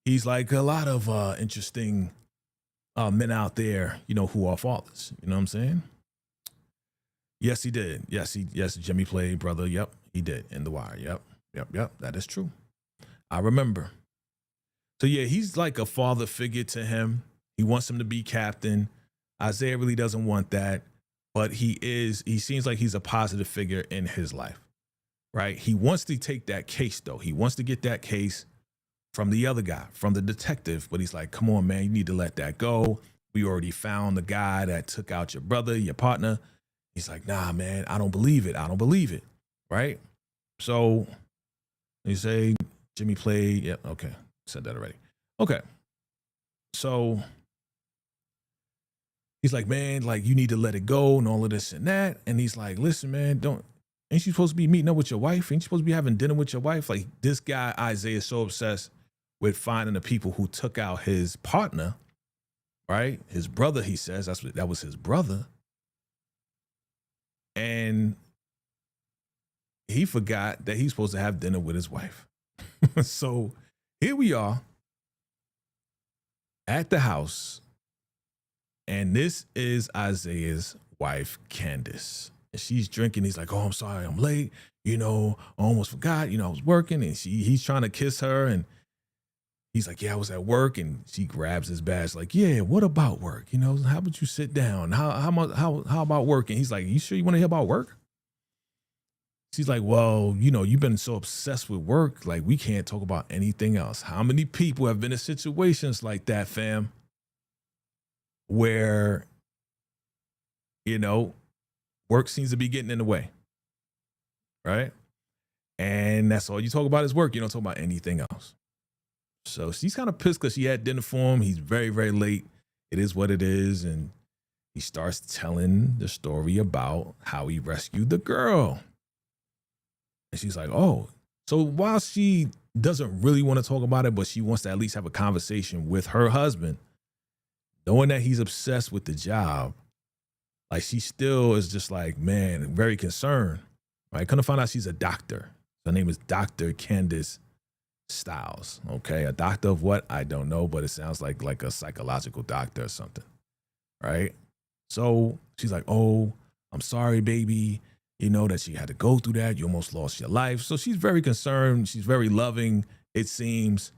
S2: He's like a lot of interesting men out there, who are fathers. You know what I'm saying? Yes, he did. Yes, Jimmy played brother. Yep, he did in The Wire. Yep. That is true. I remember. So yeah, he's like a father figure to him. He wants him to be captain. Isaiah really doesn't want that, but he seems like he's a positive figure in his life, right? He wants to take that case though. He wants to get that case from the other guy, from the detective, but he's like, come on, man, you need to let that go. We already found the guy that took out your brother, your partner. He's like, nah, man, I don't believe it. Right? So you say Jimmy played. Yep. Okay. Said that already. Okay. So he's like, man, like you need to let it go and all of this and that. And he's like, listen, man, ain't you supposed to be meeting up with your wife? Ain't you supposed to be having dinner with your wife? Like this guy, Isaiah, is so obsessed with finding the people who took out his partner, right? His brother, he says, that was his brother. And he forgot that he's supposed to have dinner with his wife. So here we are at the house. And this is Isaiah's wife, Candace. And she's drinking. He's like, oh, I'm sorry, I'm late. You know, I almost forgot. You know, I was working. And he's trying to kiss her. And he's like, yeah, I was at work. And she grabs his badge like, yeah, what about work? You know, how about you sit down? How about work? And he's like, you sure you want to hear about work? She's like, well, you know, you've been so obsessed with work. Like, we can't talk about anything else. How many people have been in situations like that, fam? Where, you know, work seems to be getting in the way, right? And that's all you talk about is work. You don't talk about anything else. So she's kind of pissed because she had dinner for him. He's very, very late. It is what it is. And he starts telling the story about how he rescued the girl. And she's like, oh, so while she doesn't really want to talk about it, but she wants to at least have a conversation with her husband, knowing that he's obsessed with the job, like she still is just like, man, very concerned. Right? Couldn't find out she's a doctor. Her name is Dr. Candace Styles. Okay. A doctor of what? I don't know, but it sounds like a psychological doctor or something. Right. So she's like, oh, I'm sorry, baby. You know that you had to go through that. You almost lost your life. So she's very concerned. She's very loving, it seems.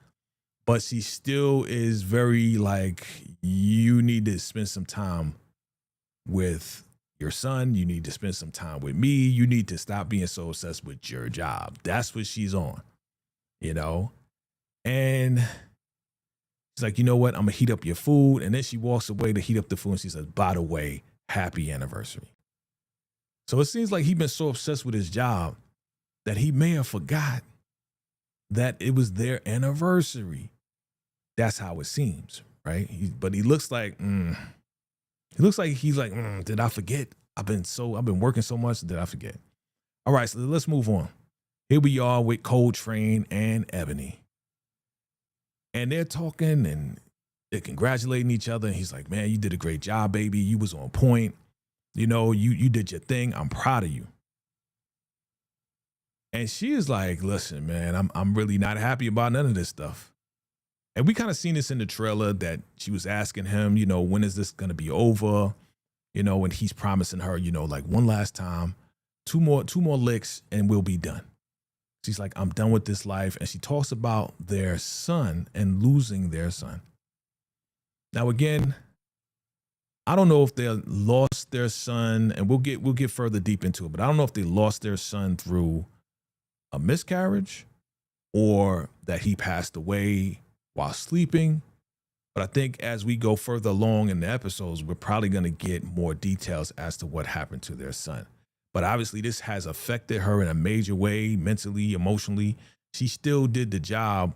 S2: But she still is very like, you need to spend some time with your son. You need to spend some time with me. You need to stop being so obsessed with your job. That's what she's on, you know? And she's like, you know what? I'm going to heat up your food. And then she walks away to heat up the food. And she says, by the way, happy anniversary. So it seems like he's been so obsessed with his job that he may have forgot that it was their anniversary. That's how it seems, right? But he looks like, he's like, did I forget? I've been working so much. Did I forget? All right, so let's move on. Here we are with Coltrane and Ebony. And they're talking and they're congratulating each other. And he's like, man, you did a great job, baby. You was on point. You know, you did your thing. I'm proud of you. And she is like, listen, man, I'm really not happy about none of this stuff. And we kind of seen this in the trailer that she was asking him, you know, when is this going to be over? You know, and he's promising her, you know, like one last time, two more licks and we'll be done. She's like, I'm done with this life. And she talks about their son and losing their son. Now, again, I don't know if they lost their son, and we'll get further deep into it, but I don't know if they lost their son through a miscarriage or that he passed away while sleeping. But I think as we go further along in the episodes, we're probably going to get more details as to what happened to their son. But obviously this has affected her in a major way, mentally, emotionally. She still did the job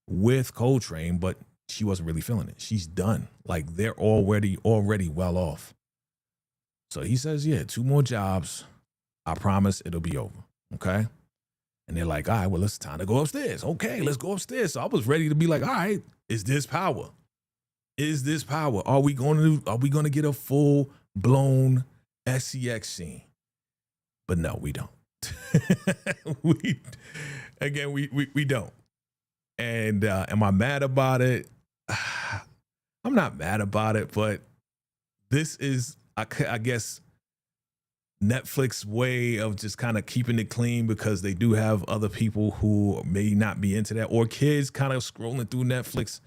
S2: with Coltrane, but she wasn't really feeling it. She's done. Like they're already well off. So he says, yeah, 2 more jobs. I promise it'll be over. Okay. And they're like, all right, well, it's time to go upstairs. Okay, let's go upstairs. So I was ready to be like, all right, is this power? Is this power? Are we going to get a full blown SCX scene? But no, we don't. we don't. And am I mad about it? I'm not mad about it, but this is, I guess, Netflix way of just kind of keeping it clean because they do have other people who may not be into that, or kids kind of scrolling through Netflix.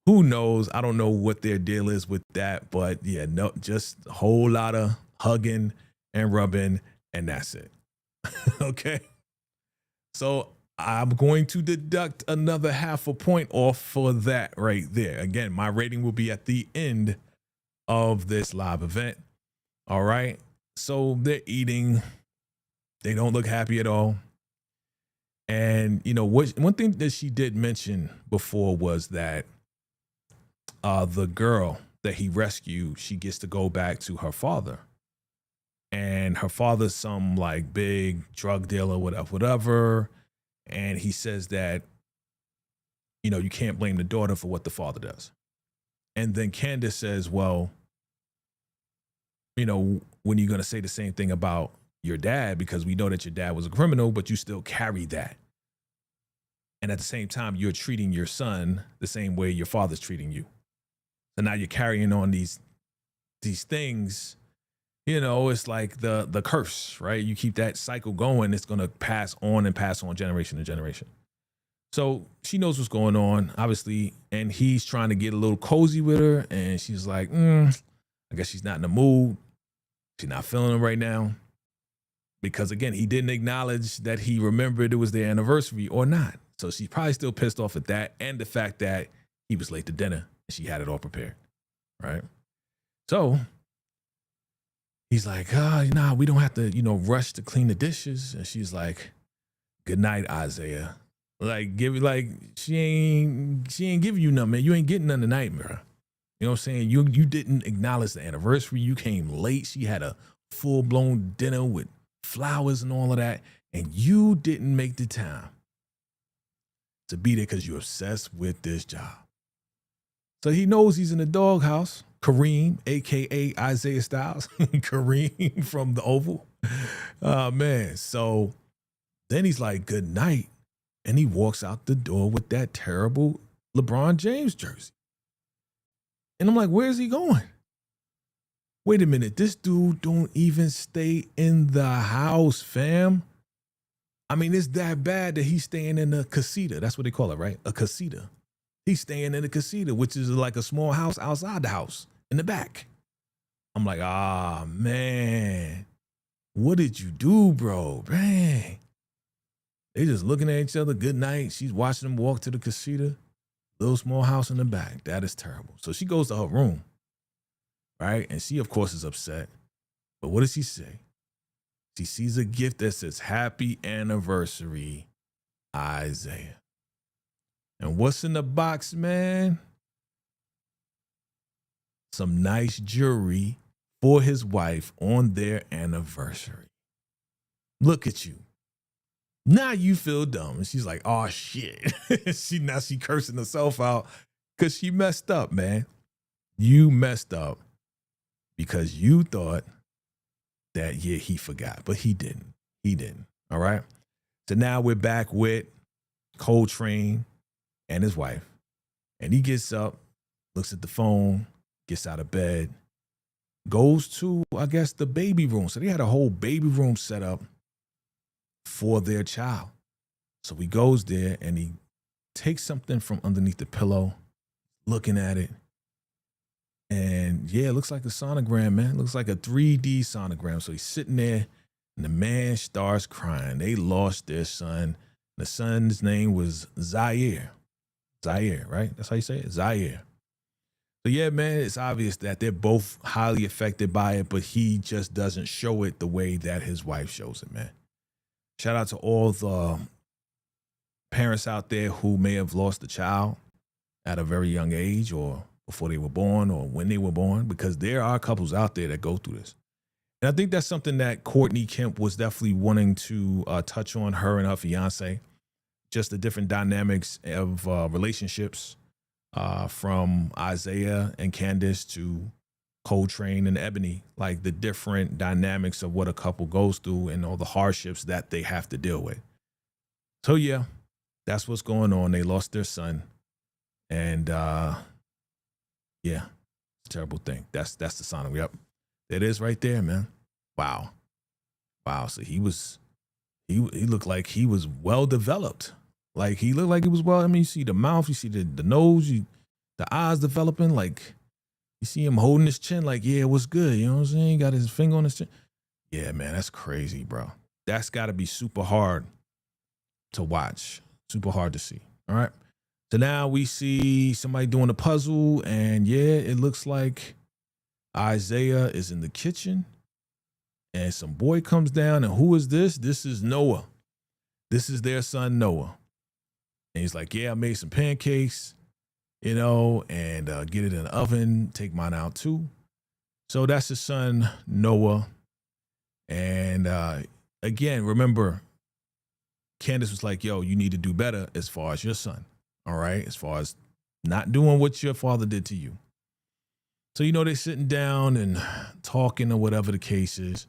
S2: Who knows? I don't know what their deal is with that, but yeah, no, just a whole lot of hugging and rubbing, and that's it. Okay. So I'm going to deduct another 0.5 point off for that right there. Again, my rating will be at the end of this live event. All right. So they're eating. They don't look happy at all. And, you know, one thing that she did mention before was that the girl that he rescued, she gets to go back to her father. And her father's some like big drug dealer, whatever. And he says that, you know, you can't blame the daughter for what the father does. And then Candace says, well, you know, when are you going to say the same thing about your dad? Because we know that your dad was a criminal, but you still carry that. And at the same time, you're treating your son the same way your father's treating you. So now you're carrying on these things. You know, it's like the curse, right? You keep that cycle going, it's going to pass on generation to generation. So she knows what's going on, obviously, and he's trying to get a little cozy with her, and she's like, I guess she's not in the mood. She's not feeling it right now. Because, again, he didn't acknowledge that he remembered it was their anniversary or not. So she's probably still pissed off at that and the fact that he was late to dinner and she had it all prepared, right? So he's like, nah, we don't have to, you know, rush to clean the dishes. And she's like, good night, Isaiah. Like, she ain't giving you nothing, man. You ain't getting none tonight, bro. You know what I'm saying? You didn't acknowledge the anniversary. You came late. She had a full-blown dinner with flowers and all of that. And you didn't make the time to be there because you're obsessed with this job. So he knows he's in the doghouse. Kareem, a.k.a. Isaiah Styles. Kareem from the Oval. Man. So then he's like, good night. And he walks out the door with that terrible LeBron James jersey. And I'm like, where's he going? Wait a minute. This dude don't even stay in the house, fam. I mean, it's that bad that he's staying in a casita. That's what they call it, right? A casita. He's staying in a casita, which is like a small house outside the house in the back. I'm like, man, what did you do, bro? Man. They just looking at each other. Good night. She's watching them walk to the casita. Little small house in the back. That is terrible. So she goes to her room, right? And she, of course, is upset. But what does she say? She sees a gift that says, happy anniversary, Isaiah. And what's in the box, man? Some nice jewelry for his wife on their anniversary. Look at you. Now you feel dumb. And she's like, oh, shit. She cursing herself out because she messed up, man. You messed up because you thought that, yeah, he forgot, but he didn't. He didn't. All right. So now we're back with Coltrane and his wife. And he gets up, looks at the phone, gets out of bed, goes to, I guess, the baby room. So they had a whole baby room set up for their child. So he goes there and he takes something from underneath the pillow, looking at it. And yeah, it looks like a sonogram, man. It looks like a 3D sonogram. So he's sitting there and the man starts crying. They lost their son. The son's name was Zaire. Zaire, right? That's how you say it? Zaire. So yeah, man, it's obvious that they're both highly affected by it, but he just doesn't show it the way that his wife shows it, man. Shout out to all the parents out there who may have lost a child at a very young age or before they were born or when they were born, because there are couples out there that go through this. And I think that's something that Courtney Kemp was definitely wanting to touch on, her and her fiance, just the different dynamics of relationships from Isaiah and Candace to Coltrane and Ebony, like the different dynamics of what a couple goes through and all the hardships that they have to deal with. So yeah, that's what's going on. They lost their son. And yeah, it's a terrible thing. That's the sign. Yep. It is right there, man. Wow. So he looked like he was well developed. Like he looked like he was well. I mean, you see the mouth, you see the nose, the eyes developing. Like you see him holding his chin. Like, yeah, what's good? You know what I'm saying? He got his finger on his chin. Yeah, man, that's crazy, bro. That's got to be super hard to watch, super hard to see. All right. So now we see somebody doing a puzzle, and yeah, it looks like Isaiah is in the kitchen, and some boy comes down, and who is this? This is Noah. This is their son, Noah. And he's like, yeah, I made some pancakes. you know, and get it in the oven, take mine out too. So that's his son, Noah. And again, remember, Candace was like, yo, you need to do better as far as your son. All right. As far as not doing what your father did to you. So, you know, they're sitting down and talking or whatever the case is.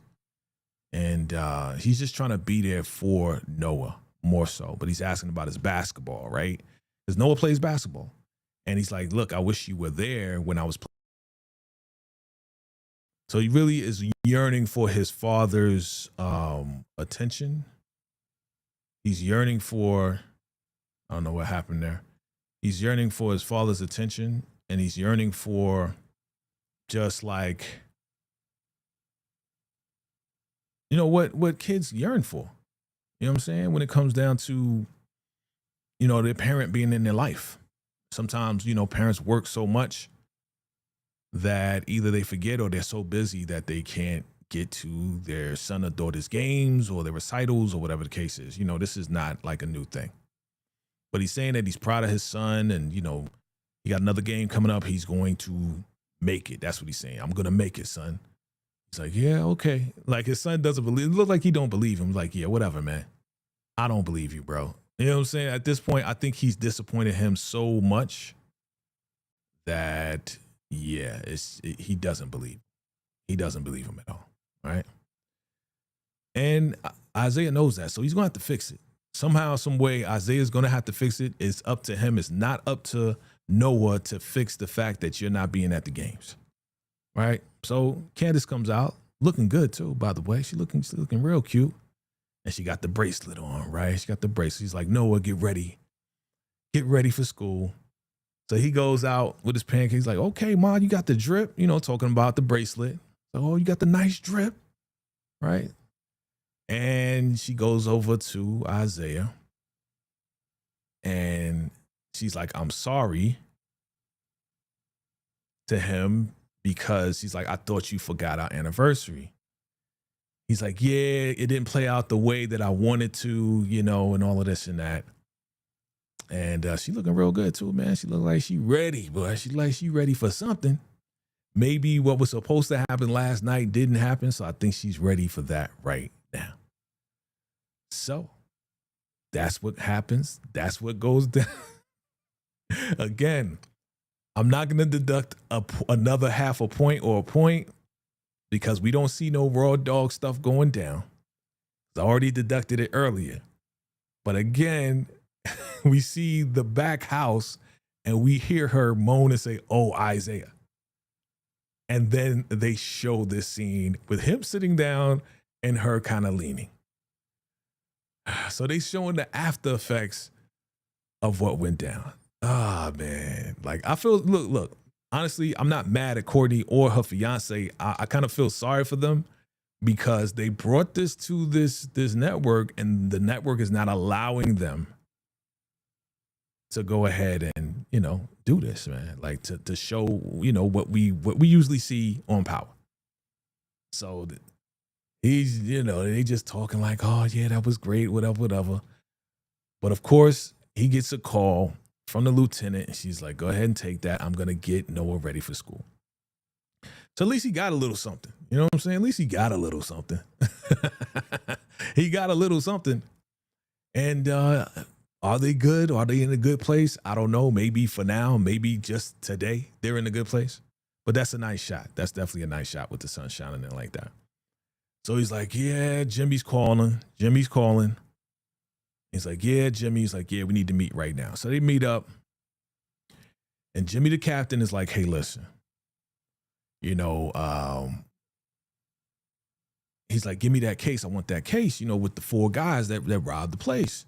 S2: And he's just trying to be there for Noah more so. But he's asking about his basketball, right? Because Noah plays basketball. And he's like, look, I wish you were there when I was playing. So he really is yearning for his father's attention. He's yearning for, I don't know what happened there. He's yearning for his father's attention, and he's yearning for just like, you know, what kids yearn for. You know what I'm saying? When it comes down to, you know, their parent being in their life. Sometimes, you know, parents work so much that either they forget or they're so busy that they can't get to their son or daughter's games or their recitals or whatever the case is. You know, this is not like a new thing. But he's saying that he's proud of his son, and, you know, he got another game coming up. He's going to make it. That's what he's saying. I'm going to make it, son. He's like, yeah, okay. Like his son doesn't believe. It looked like he don't believe him. Like, yeah, whatever, man. I don't believe you, bro. You know what I'm saying? At this point, I think he's disappointed him so much that, yeah, he doesn't believe. He doesn't believe him at all, right? And Isaiah knows that, so he's going to have to fix it. Somehow, some way, Isaiah's going to have to fix it. It's up to him. It's not up to Noah to fix the fact that you're not being at the games, right? So Candace comes out looking good too, by the way. She's looking real cute. And she got the bracelet on, right? She got the bracelet. She's like, Noah, get ready. Get ready for school. So he goes out with his pancakes. He's like, okay, Ma, you got the drip, you know, talking about the bracelet. So, oh, you got the nice drip, right? And she goes over to Isaiah. And she's like, I'm sorry to him because she's like, I thought you forgot our anniversary. He's like, yeah, it didn't play out the way that I wanted to, you know, and all of this and that. And she looking real good too, man. She look like she ready, boy. She ready for something. Maybe what was supposed to happen last night didn't happen. So I think she's ready for that right now. So that's what happens. That's what goes down. Again, I'm not going to deduct another half a point or a point, because we don't see no raw dog stuff going down. I already deducted it earlier. But again, we see the back house and we hear her moan and say, oh, Isaiah. And then they show this scene with him sitting down and her kind of leaning. So they showing the after effects of what went down. Ah, man. Like I feel, look. Honestly, I'm not mad at Courtney or her fiance. I kind of feel sorry for them because they brought this to this network, and the network is not allowing them to go ahead and, you know, do this, man. Like to show, you know, what we usually see on Power. So he's, you know, they just talking like, oh yeah, that was great, whatever. But of course, he gets a call from the lieutenant, and she's like, go ahead and take that. I'm going to get Noah ready for school. So at least he got a little something. You know what I'm saying? At least he got a little something. He got a little something. And are they good? Are they in a good place? I don't know. Maybe for now, maybe just today, they're in a good place. But that's a nice shot. That's definitely a nice shot with the sun shining in like that. So he's like, yeah, Jimmy's calling. He's like, yeah, Jimmy. He's like, yeah, we need to meet right now. So they meet up. And Jimmy, the captain, is like, hey, listen, you know, he's like, give me that case. I want that case, you know, with the 4 guys that robbed the place.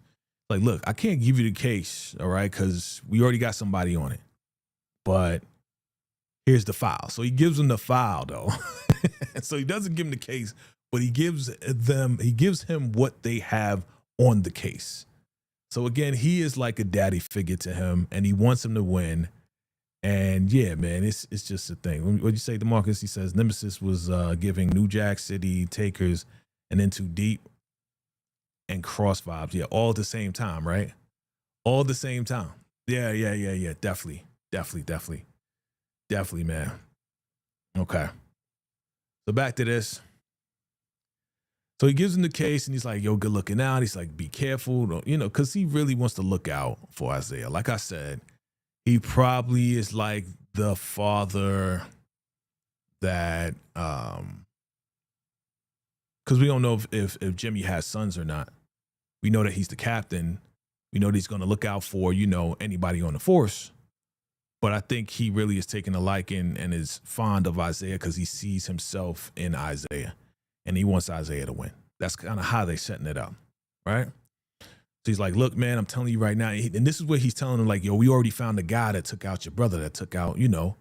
S2: Like, look, I can't give you the case, all right, because we already got somebody on it. But here's the file. So he gives them the file, though. So he doesn't give him the case, but he gives him what they have on the case. So again, he is like a daddy figure to him, and he wants him to win. And yeah, man, it's just a thing. What you say, DeMarcus? He says Nemesis was giving New Jack City, Takers, and Into Deep and Cross vibes. Yeah, all at the same time, right? All at the same time. Yeah, definitely. Definitely, man. Okay. So back to this. So he gives him the case and he's like, yo, good looking out. He's like, be careful, you know, because he really wants to look out for Isaiah. Like I said, he probably is like the father that, because we don't know if Jimmy has sons or not. We know that he's the captain. We know that he's going to look out for, you know, anybody on the force. But I think he really is taking a liking and is fond of Isaiah because he sees himself in Isaiah and he wants Isaiah to win. That's kind of how they're setting it up, right? So he's like, look, man, I'm telling you right now. And this is where he's telling him, like, yo, we already found the guy that took out your brother, that took out, you know,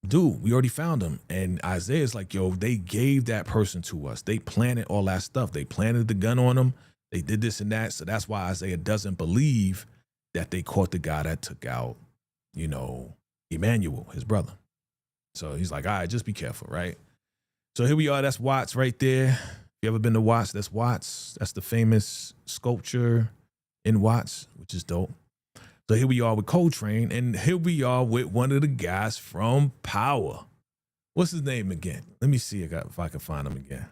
S2: dude, we already found him. And Isaiah's like, yo, they gave that person to us. They planted all that stuff. They planted the gun on him. They did this and that. So that's why Isaiah doesn't believe that they caught the guy that took out, you know, Emmanuel, his brother. So he's like, all right, just be careful, right? So here we are. That's Watts right there. If you ever been to Watts, that's Watts. That's the famous sculpture in Watts, which is dope. So here we are with Coltrane, and here we are with one of the guys from Power. What's his name again? Let me see if I can find him again.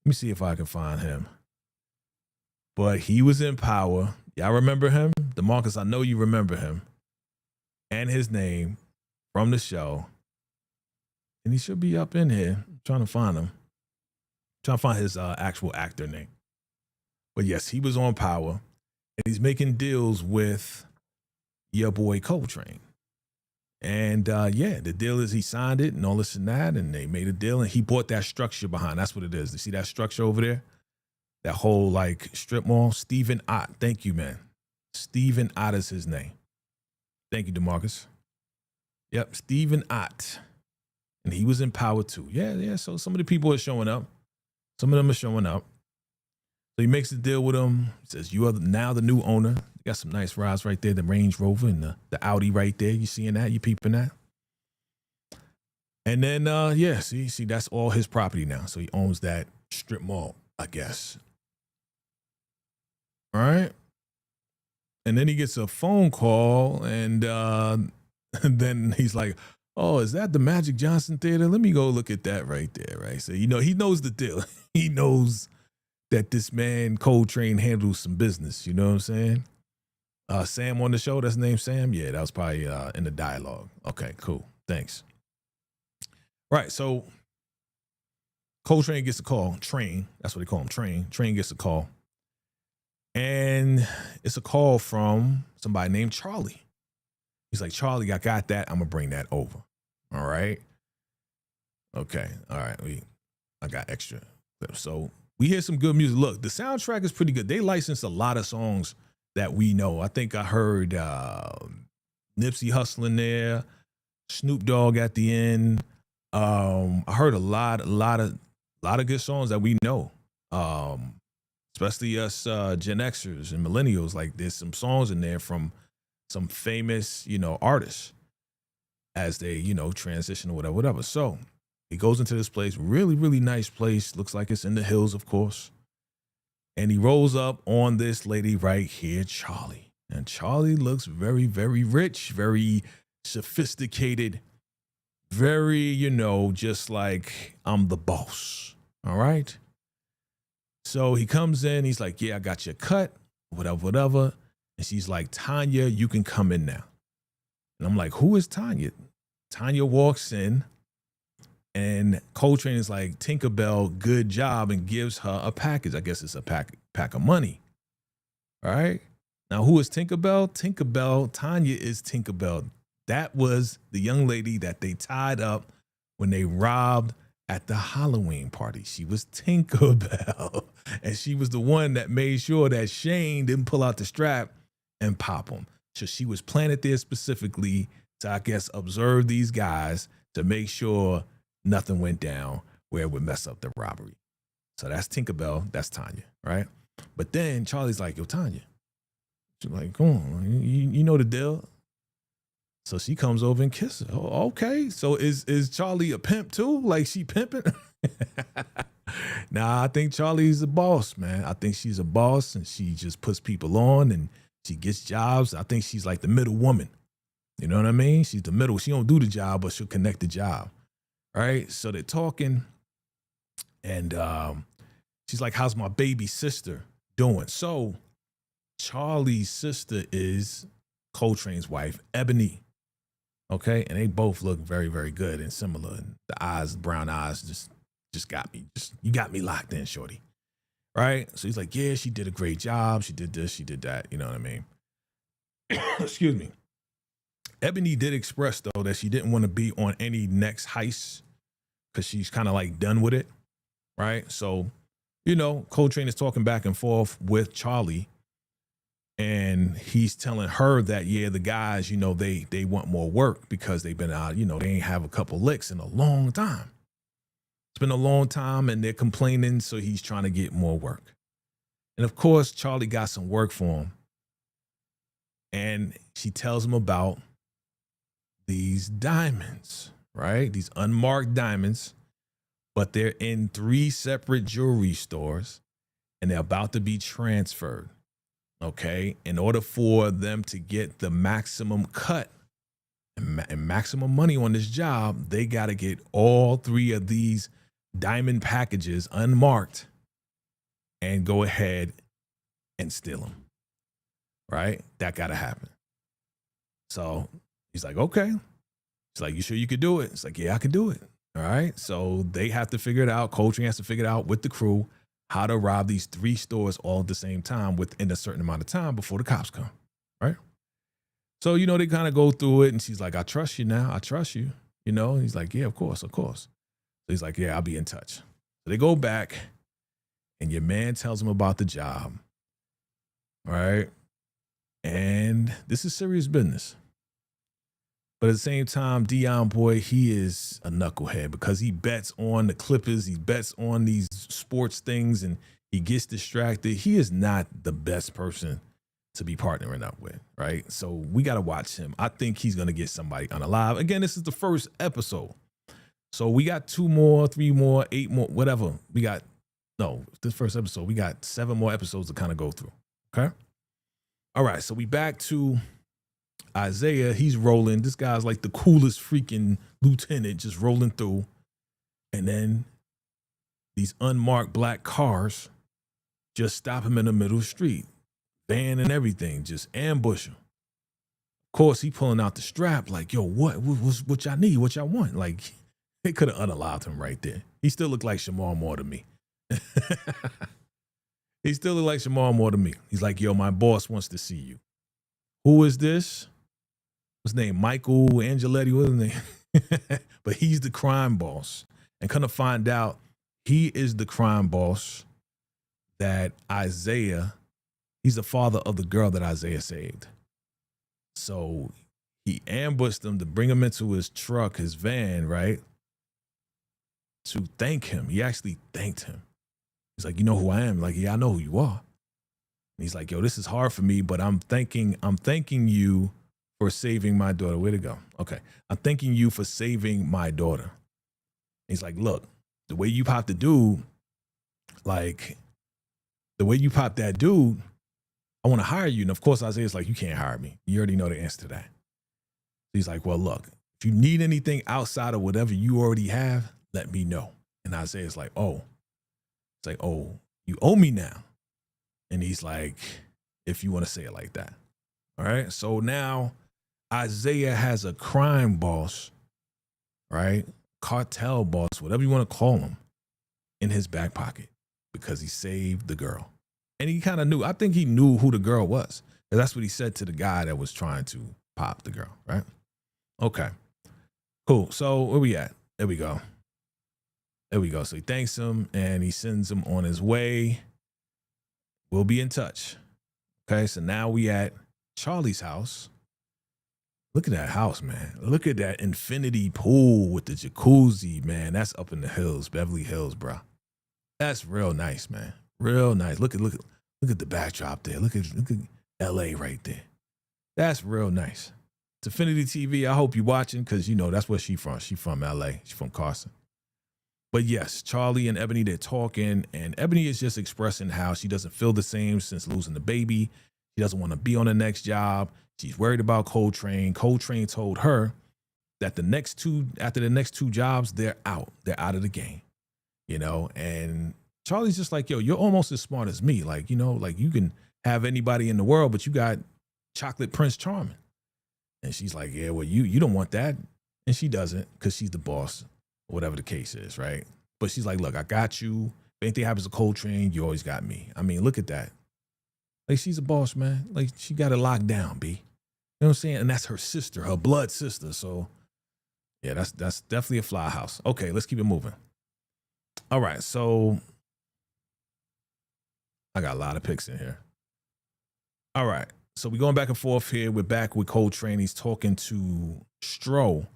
S2: Let me see if I can find him. But he was in Power. Y'all remember him? DeMarcus, I know you remember him. And his name from the show. And he should be up in here. I'm trying to find him. I'm trying to find his actual actor name. But yes, he was on Power. And he's making deals with your boy Coltrane. And yeah, the deal is he signed it and all this and that. And they made a deal. And he bought that structure behind. That's what it is. You see that structure over there? That whole like strip mall. Stephen Ott. Thank you, man. Stephen Ott is his name. Thank you, DeMarcus. Yep, Stephen Ott. And he was in Power too. Yeah. So some of the people are showing up. Some of them are showing up. So he makes a deal with him. He says, you are now the new owner. You got some nice rides right there. The Range Rover and the Audi right there. You seeing that? You peeping that? And then, yeah, see, that's all his property now. So he owns that strip mall, I guess. All right. And then he gets a phone call and then he's like, oh, is that the Magic Johnson Theater? Let me go look at that right there, right? So, you know, he knows the deal. He knows that this man Coltrane handles some business. You know what I'm saying? Sam on the show, that's his name, Sam? Yeah, that was probably in the dialogue. Okay, cool. Thanks. Right, so Coltrane gets a call. Train, that's what they call him, Train. Train gets a call. And it's a call from somebody named Charlie. He's like, Charlie, I got that. I'm going to bring that over. All right. Okay. All right. I got extra clips. So we hear some good music. Look, the soundtrack is pretty good. They licensed a lot of songs that we know. I think I heard Nipsey Hussle in there, Snoop Dogg at the end. I heard a lot of good songs that we know. Especially us Gen Xers and millennials. Like there's some songs in there from some famous, you know, artists as they, you know, transition or whatever. So he goes into this place, really, really nice place. Looks like it's in the hills, of course. And he rolls up on this lady right here, Charlie. And Charlie looks very, very rich, very sophisticated, very, you know, just like I'm the boss. All right. So he comes in, he's like, yeah, I got your cut, whatever. And she's like, Tanya, you can come in now. And I'm like, who is Tanya? Tanya walks in and Coltrane is like, Tinkerbell, good job, and gives her a package. I guess it's a pack of money. All right. Now, who is Tinkerbell? Tinkerbell, Tanya is Tinkerbell. That was the young lady that they tied up when they robbed at the Halloween party. She was Tinkerbell. And she was the one that made sure that Shane didn't pull out the strap and pop him. So she was planted there specifically to, I guess, observe these guys to make sure nothing went down where it would mess up the robbery. So that's Tinkerbell. That's Tanya, right? But then Charlie's like, yo, Tanya. She's like, come on, you know the deal. So she comes over and kisses her. Oh, okay. So is Charlie a pimp too? Like she pimping? Nah, I think Charlie's a boss, man. I think she's a boss and she just puts people on and she gets jobs. I think she's like the middle woman. You know what I mean? She's the middle. She don't do the job, but she'll connect the job. Right? So they're talking, and she's like, how's my baby sister doing? So Charlie's sister is Coltrane's wife, Ebony. Okay, and they both look very, very good and similar. And the eyes, brown eyes, just got me. You got me locked in, shorty. Right? So he's like, yeah, she did a great job. She did this, she did that. You know what I mean? Excuse me. Ebony did express, though, that she didn't want to be on any next heist because she's kind of like done with it. Right? So, you know, Coltrane is talking back and forth with Charlie. And he's telling her that, yeah, the guys, you know, they want more work because they've been out, you know, they ain't have a couple licks in a long time. It's been a long time and they're complaining. So he's trying to get more work. And of course, Charlie got some work for him. And she tells him about these diamonds, right? These unmarked diamonds, but they're in 3 separate jewelry stores and they're about to be transferred. Okay, in order for them to get the maximum cut and maximum money on this job, they got to get all 3 of these diamond packages unmarked and go ahead and steal them. Right? That got to happen. So he's like, okay. It's like, you sure you could do it? It's like, yeah, I could do it. All right. So they have to figure it out. Coltrane has to figure it out with the crew how to rob these 3 stores all at the same time within a certain amount of time before the cops come, right? So, you know, they kind of go through it and she's like, I trust you now. I trust you, you know? And he's like, yeah, of course, of course. So he's like, yeah, I'll be in touch. So they go back and your man tells him about the job, right? And this is serious business. But at the same time, Dion boy, he is a knucklehead because he bets on the Clippers. He bets on these sports things and he gets distracted. He is not the best person to be partnering up with, right? So we got to watch him. I think he's going to get somebody unalive. Again, this is the first episode. So we got 2 more, 3 more, 8 more, whatever. This first episode, we got 7 more episodes to kind of go through, okay? All right, so we back to Isaiah. He's rolling. This guy's like the coolest freaking lieutenant just rolling through. And then these unmarked black cars just stop him in the middle of the street. Van and everything, just ambush him. Of course, he pulling out the strap like, yo, what y'all need? What y'all want? Like, they could have unalived him right there. He still looked like Shamar Moore to me. He still looked like Shamar Moore to me. He's like, yo, my boss wants to see you. Who is this? His name Michael Angeletti, what's his name? But he's the crime boss. And kind of find out he is the crime boss that Isaiah, he's the father of the girl that Isaiah saved. So he ambushed him to bring him into his truck, his van, right? To thank him. He actually thanked him. He's like, you know who I am? Like, yeah, I know who you are. And he's like, yo, this is hard for me, but I'm thanking you for saving my daughter. Where'd it go? Okay. I'm thanking you for saving my daughter. He's like, look, the way you popped the dude, like the way you popped that dude, I want to hire you. And of course, Isaiah's like, you can't hire me. You already know the answer to that. He's like, well, look, if you need anything outside of whatever you already have, let me know. And Isaiah's like, oh, it's like, oh, you owe me now. And he's like, if you want to say it like that. All right. So now Isaiah has a crime boss, right? Cartel boss, whatever you want to call him, in his back pocket because he saved the girl. And he kind of knew, I think he knew who the girl was. And that's what he said to the guy that was trying to pop the girl, right? Okay, cool. So where we at? There we go. There we go. So he thanks him and he sends him on his way. We'll be in touch. Okay, so now we at Charlie's house. Look at that house, man. Look at that infinity pool with the jacuzzi, man. That's up in the hills, Beverly Hills, bro. That's real nice, man. Real nice. Look at the backdrop there. Look at LA right there. That's real nice. It's Infinity TV. I hope you're watching because you know that's where she's from. She's from LA. She's from Carson. But yes, Charlie and Ebony, they're talking, and Ebony is just expressing how she doesn't feel the same since losing the baby. She doesn't want to be on the next job. She's worried about Coltrane. Coltrane told her that after the next two jobs, they're out. They're out of the game, you know? And Charlie's just like, yo, you're almost as smart as me. Like, you know, like you can have anybody in the world, but you got Chocolate Prince Charming. And she's like, yeah, well, you don't want that. And she doesn't, because she's the boss, whatever the case is, right? But she's like, look, I got you. If anything happens to Coltrane, you always got me. I mean, look at that. Like, she's a boss, man. Like, she got it locked down, B. You know what I'm saying? And that's her sister, her blood sister. So, yeah, that's definitely a fly house. Okay, let's keep it moving. All right, so I got a lot of picks in here. All right, so we're going back and forth here. We're back with Coltrane. He's talking to Stro.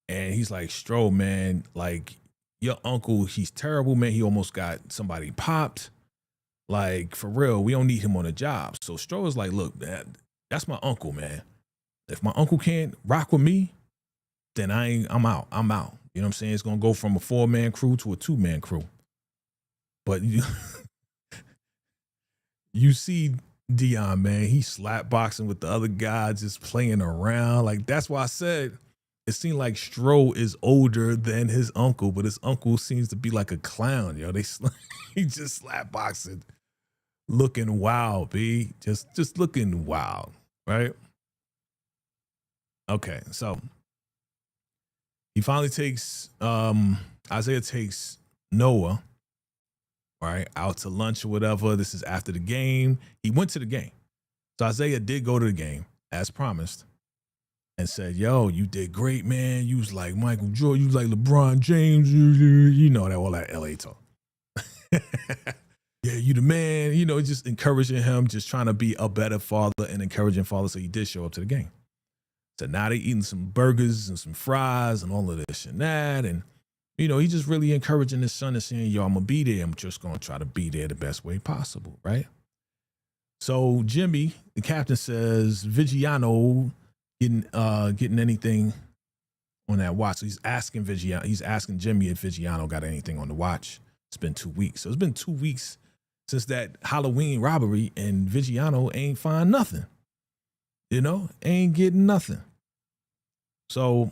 S2: And he's like, Stro, man, like, your uncle, he's terrible, man. He almost got somebody popped. Like, for real, we don't need him on the job. So Stro is like, look, man, that's my uncle, man. If my uncle can't rock with me, then I'm out. I'm out. You know what I'm saying? It's going to go from a 4-man crew to a 2-man crew. But you see Dion, man, he's slap boxing with the other guy, just playing around. Like, that's why I said it seemed like Stro is older than his uncle, but his uncle seems to be like a clown, yo. He just slap boxing, looking wild, B. Just looking wild, right? Okay, so he finally takes Isaiah takes Noah, right, out to lunch or whatever. This is after the game. He went to the game. So Isaiah did go to the game as promised and said, yo, you did great, man. You was like Michael Jordan, you was like LeBron James, you know, that all that LA talk. Yeah, you the man, you know, just encouraging him, just trying to be a better father and encouraging father. So he did show up to the game. So now they eating some burgers and some fries and all of this and that. And, you know, he's just really encouraging his son and saying, yo, I'm going to be there. I'm just going to try to be there the best way possible, right? So Jimmy, the captain, says, Vigiano getting anything on that watch. So he's asking Jimmy if Vigiano got anything on the watch. It's been 2 weeks. So it's been 2 weeks since that Halloween robbery, and Vigiano ain't find nothing. You know, ain't getting nothing. So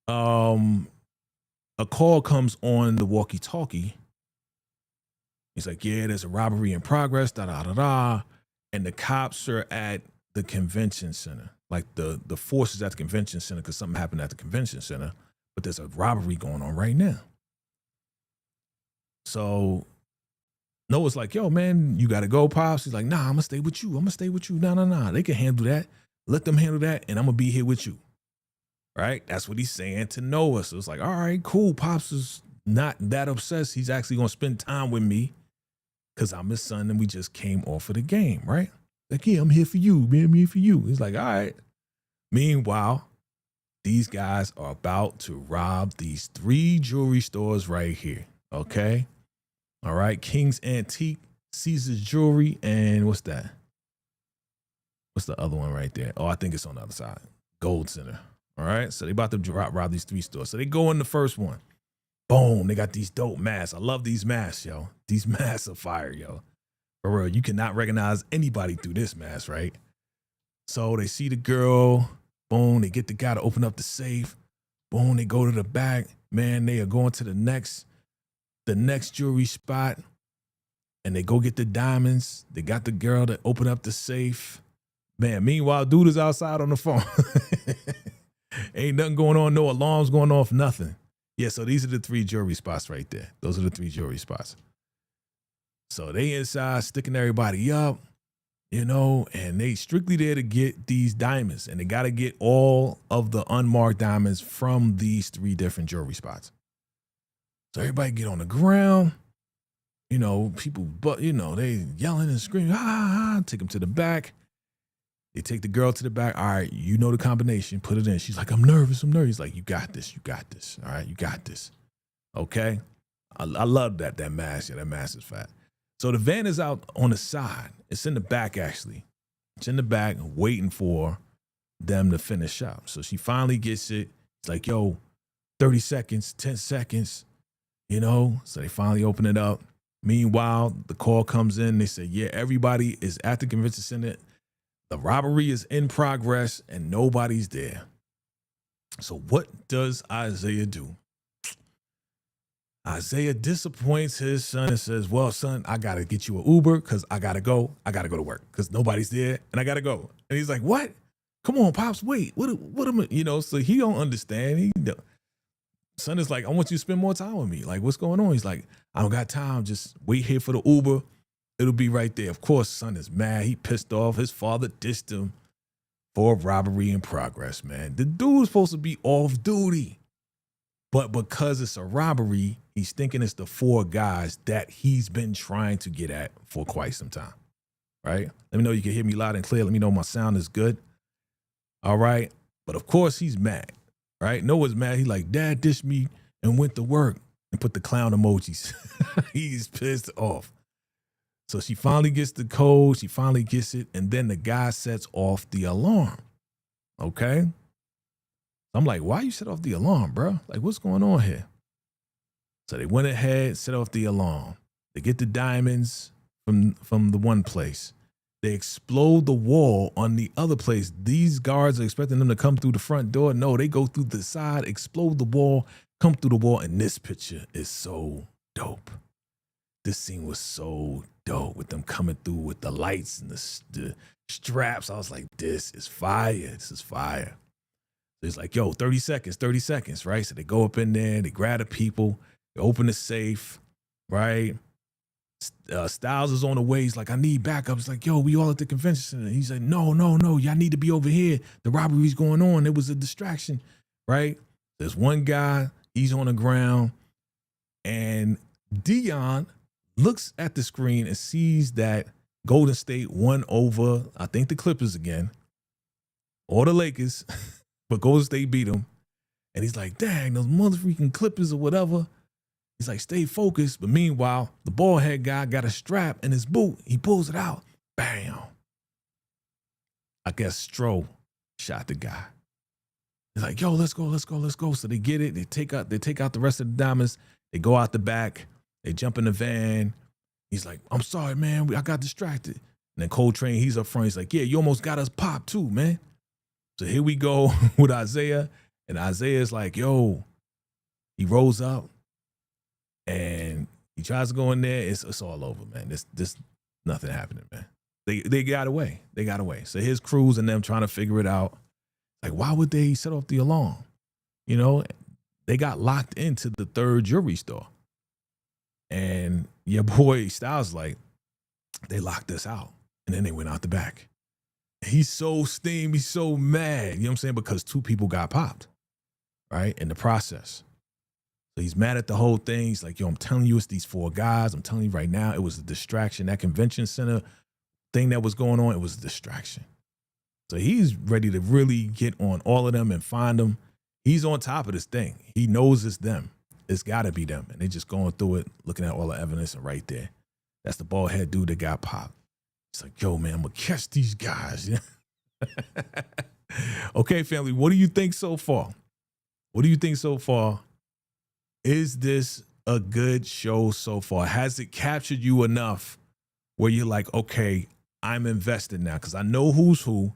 S2: a call comes on the walkie-talkie. He's like, yeah, there's a robbery in progress, da-da-da-da. And the cops are at the convention center. Like the forces at the convention center, because something happened at the convention center. But there's a robbery going on right now. So Noah's like, yo, man, you got to go, Pops. He's like, nah, I'm going to stay with you. I'm going to stay with you. Nah. They can handle that. Let them handle that, and I'm going to be here with you. Right? That's what he's saying to Noah. So it's like, all right, cool. Pops is not that obsessed. He's actually going to spend time with me because I'm his son, and we just came off of the game, right? Like, yeah, I'm here for you, man. I'm here for you. He's like, all right. Meanwhile, these guys are about to rob these 3 jewelry stores right here, okay? All right, King's Antique, Caesar's Jewelry, and what's that? What's the other one right there? Oh, I think it's on the other side. Gold Center. All right, so they about to rob these 3 stores. So they go in the first one. Boom, they got these dope masks. I love these masks, yo. These masks are fire, yo. For real, you cannot recognize anybody through this mask, right? So they see the girl. Boom, they get the guy to open up the safe. Boom, they go to the back. Man, they are going to the next jewelry spot, and they go get the diamonds. They got the girl to open up the safe. Man, meanwhile, dude is outside on the phone. Ain't nothing going on, no alarms going off, nothing. Yeah, so these are the 3 jewelry spots right there. Those are the 3 jewelry spots. So they inside sticking everybody up, you know, and they strictly there to get these diamonds, and they got to get all of the unmarked diamonds from these 3 different jewelry spots. So everybody get on the ground, you know, people, but you know, they yelling and screaming, take them to the back. They take the girl to the back. All right, you know the combination, put it in. She's like, I'm nervous. He's like, you got this. All right, you got this. Okay. I love that mask. Yeah, that mask is fat. So the van is out on the side. It's in the back, actually. It's in the back waiting for them to finish up. So she finally gets it. It's like, yo, 30 seconds, 10 seconds. You know, so they finally open it up. Meanwhile, the call comes in. They say, yeah, everybody is at the convention center. The robbery is in progress and nobody's there. So what does Isaiah do? Isaiah disappoints his son and says, well, son, I got to get you an Uber because I got to go. I got to go to work because nobody's there and I got to go. And he's like, what? Come on, Pops, wait. What am I, so he don't understand. Son is like, I want you to spend more time with me. Like, what's going on? He's like, I don't got time. Just wait here for the Uber. It'll be right there. Of course, son is mad. He pissed off. His father dissed him for robbery in progress, man. The dude's supposed to be off duty. But because it's a robbery, he's thinking it's the 4 guys that he's been trying to get at for quite some time, right? Let me know you can hear me loud and clear. Let me know my sound is good. All right. But of course, he's mad, right? Noah's mad. He like, Dad dished me and went to work and put the clown emojis. He's pissed off. So she finally gets the code. She finally gets it. And then the guy sets off the alarm. Okay. I'm like, why you set off the alarm, bro? Like, what's going on here? So they went ahead, set off the alarm. They get the diamonds from the one place. They explode the wall on the other place. These guards are expecting them to come through the front door. No, they go through the side, explode the wall, come through the wall. And this picture is so dope. This scene was so dope with them coming through with the lights and the straps. I was like, this is fire. This is fire. It's like, yo, 30 seconds, right? So they go up in there, they grab the people, they open the safe, right? Styles is on the way. He's like, I need backup. It's like, yo, we all at the convention center. He's like, no, y'all need to be over here. The robbery's going on. It was a distraction, right? There's one guy, he's on the ground, and Dion looks at the screen and sees that Golden State won over, I think, the Clippers again, or the Lakers. But Golden State beat him. And he's like, dang, those motherfucking Clippers or whatever. He's like, stay focused. But meanwhile, the bald head guy got a strap in his boot. He pulls it out. Bam. I guess Stroh shot the guy. He's like, yo, let's go. So they get it. They take out the rest of the diamonds. They go out the back. They jump in the van. He's like, I'm sorry, man. I got distracted. And then Coltrane, he's up front. He's like, yeah, you almost got us popped too, man. So here we go with Isaiah, and Isaiah's like, yo, he rolls up and he tries to go in there. It's all over, man. This nothing happening, man. They got away. So his crews and them trying to figure it out. Like, why would they set off the alarm? They got locked into the 3rd jewelry store. And your boy Styles like, they locked us out. And then they went out the back. He's so steamed. He's so mad. You know what I'm saying? Because 2 people got popped, right? In the process. So he's mad at the whole thing. He's like, yo, I'm telling you, it's these 4 guys. I'm telling you right now, it was a distraction. That convention center thing that was going on, it was a distraction. So he's ready to really get on all of them and find them. He's on top of this thing. He knows it's them. It's got to be them. And they're just going through it, looking at all the evidence, and right there, that's the bald head dude that got popped. It's like, yo, man, I'm going to catch these guys. Okay, family, what do you think so far? Is this a good show so far? Has it captured you enough where you're like, okay, I'm invested now? Because I know who's who.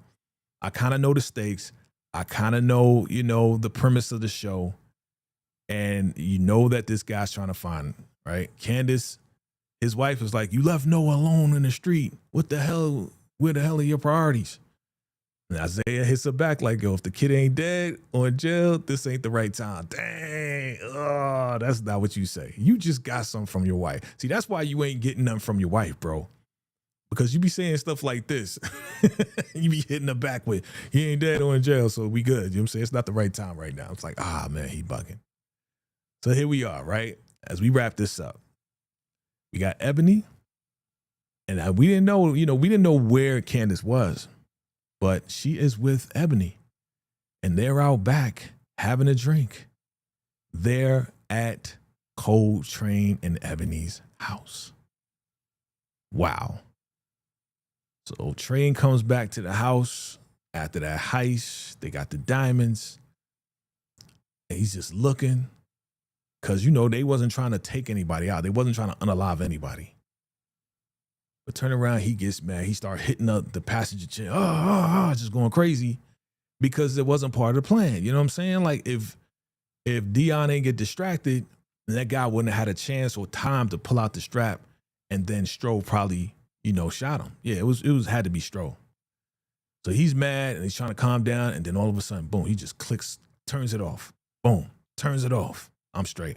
S2: I kind of know the stakes. I kind of know, the premise of the show. And you know that this guy's trying to find, right? Candace, his wife was like, you left Noah alone in the street. What the hell? Where the hell are your priorities? And Isaiah hits her back like, yo, if the kid ain't dead or in jail, this ain't the right time. Dang. Oh, that's not what you say. You just got something from your wife. See, that's why you ain't getting nothing from your wife, bro. Because you be saying stuff like this. You be hitting her back with, he ain't dead or in jail, so we good. You know what I'm saying? It's not the right time right now. It's like, man, he bugging. So here we are, right? As we wrap this up. We got Ebony, and we didn't know where Candace was, but she is with Ebony, and they're out back having a drink. They're at Coltrane and Ebony's house. Wow. So Train comes back to the house after that heist. They got the diamonds. And he's just looking. Because, you know, they wasn't trying to take anybody out. They wasn't trying to unalive anybody. But turn around, he gets mad. He started hitting up the passenger chair, just going crazy because it wasn't part of the plan. You know what I'm saying? Like if Dion ain't get distracted, that guy wouldn't have had a chance or time to pull out the strap, and then Stroh probably, you know, shot him. Yeah, it was had to be Stroh. So he's mad and he's trying to calm down, and then all of a sudden, boom, he just clicks, turns it off. Boom, turns it off. I'm straight.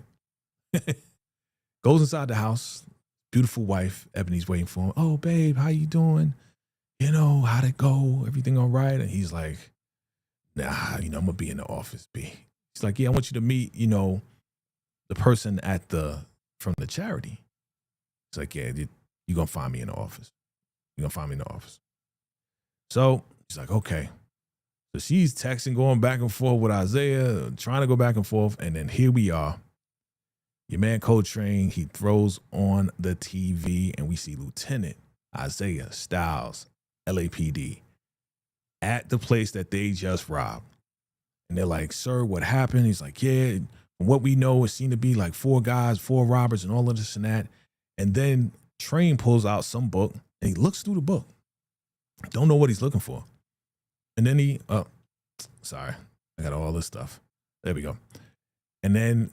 S2: Goes inside the house. Beautiful wife, Ebony's waiting for him. Oh, babe, how you doing? You know, how'd it go? Everything all right? And he's like, nah, you know, I'm gonna be in the office, B. He's like, yeah, I want you to meet, you know, the person from the charity. It's like, yeah, you're gonna find me in the office. You're gonna find me in the office. So she's like, okay. So she's texting, going back and forth with Isaiah, trying to go back and forth. And then here we are. Your man Coltrane, he throws on the TV and we see Lieutenant Isaiah Styles, LAPD, at the place that they just robbed. And they're like, sir, what happened? He's like, yeah, from what we know, it seemed to be like 4 guys, 4 robbers and all of this and that. And then Train pulls out some book and he looks through the book. Don't know what he's looking for. And then sorry, I got all this stuff. There we go. And then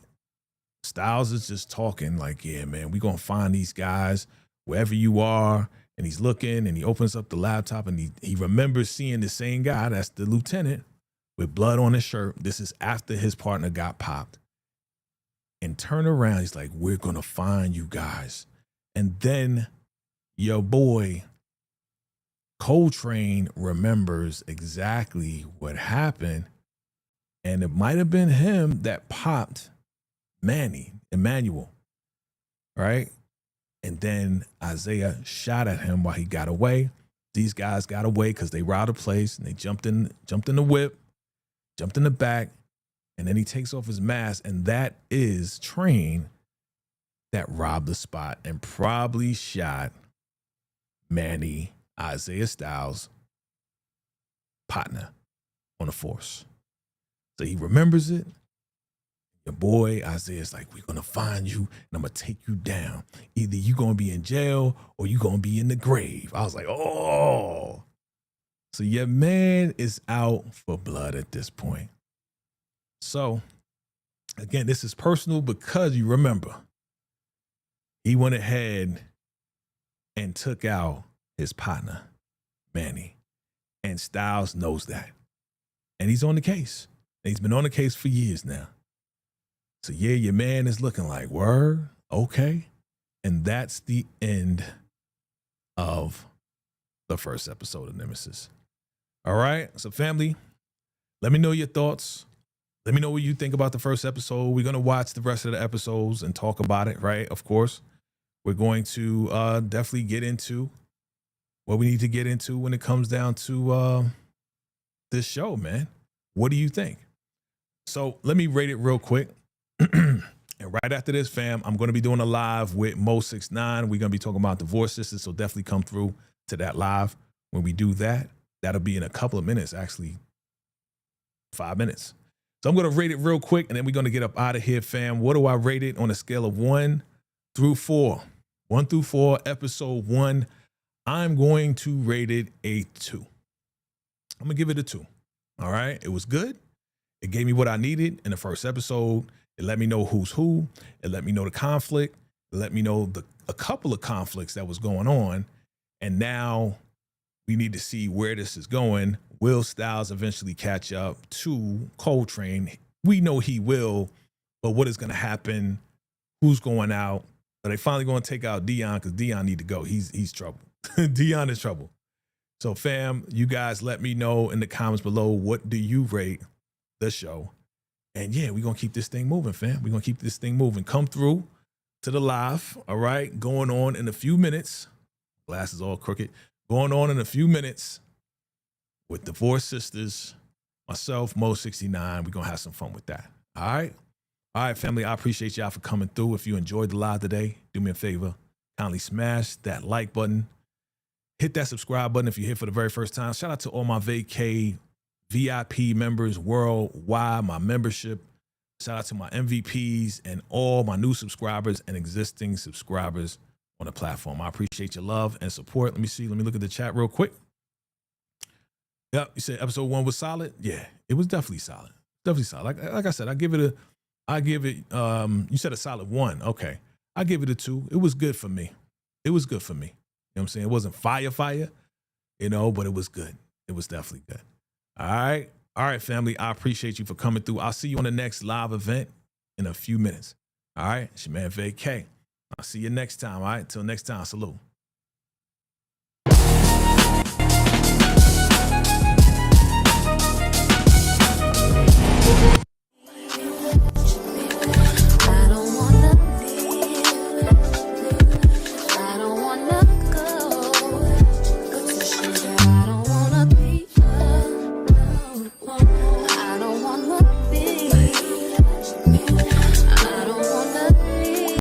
S2: Styles is just talking like, yeah, man, we're going to find these guys wherever you are. And he's looking and he opens up the laptop and he remembers seeing the same guy. That's the lieutenant with blood on his shirt. This is after his partner got popped. And turn around. He's like, we're going to find you guys. And then your boy Coltrane remembers exactly what happened. And it might have been him that popped Emmanuel, right? And then Isaiah shot at him while he got away. These guys got away because they robbed a place and they jumped in the whip, jumped in the back, and then he takes off his mask, and that is Train that robbed the spot and probably shot Manny, Isaiah Styles' partner on the force. So he remembers it. Your boy Isaiah's like, we're going to find you and I'm going to take you down. Either you're going to be in jail or you're going to be in the grave. I was like, oh. So your man is out for blood at this point. So, again, this is personal because you remember, he went ahead and took out his partner, Manny. And Styles knows that. And he's on the case. And he's been on the case for years now. So yeah, your man is looking like, word, okay. And that's the end of the first episode of Nemesis. All right, so family, let me know your thoughts. Let me know what you think about the first episode. We're going to watch the rest of the episodes and talk about it, right? Of course, we're going to definitely get into what we need to get into when it comes down to this show, man. What do you think? So let me rate it real quick. And right after this, fam, I'm going to be doing a live with Mo69. We're going to be talking about Divorce Sisters, so definitely come through to that live when we do that. That'll be in a couple of minutes, actually 5 minutes. So I'm going to rate it real quick, and then we're going to get up out of here, fam. What do I rate it on a scale of 1 through 4? 1 through 4, episode 1. I'm going to rate it a 2. I'm going to give it a 2. All right. It was good. It gave me what I needed in the first episode. It let me know who's who. It let me know the conflict. It let me know a couple of conflicts that was going on. And now we need to see where this is going. Will Styles eventually catch up to Coltrane? We know he will, but what is going to happen? Who's going out? Are they finally going to take out Dion? Because Dion need to go. He's trouble. Dion is trouble. So fam, you guys let me know in the comments below, what do you rate the show? And yeah, we're going to keep this thing moving, fam. We're going to keep this thing moving. Come through to the live, all right? Going on in a few minutes. Glasses all crooked. Going on in a few minutes with Divorce Sisters, myself, Mo69. We're going to have some fun with that, all right? All right, family, I appreciate y'all for coming through. If you enjoyed the live today, do me a favor. Kindly smash that like button. Hit that subscribe button if you're here for the very first time. Shout out to all my VACAY VIP members worldwide, my membership. Shout out to my MVPs and all my new subscribers and existing subscribers on the platform. I appreciate your love and support. Let me see. Let me look at the chat real quick. Yep, you said episode 1 was solid. Yeah, it was definitely solid. Definitely solid. Like I said, I give it. You said a solid 1. Okay, I give it a 2. It was good for me. It was good for me. You know what I'm saying? It wasn't fire, you know, but it was good. It was definitely good. All right, family. I appreciate you for coming through. I'll see you on the next live event in a few minutes. All right, it's your man VACAY. I'll see you next time. All right, till next time. Salute.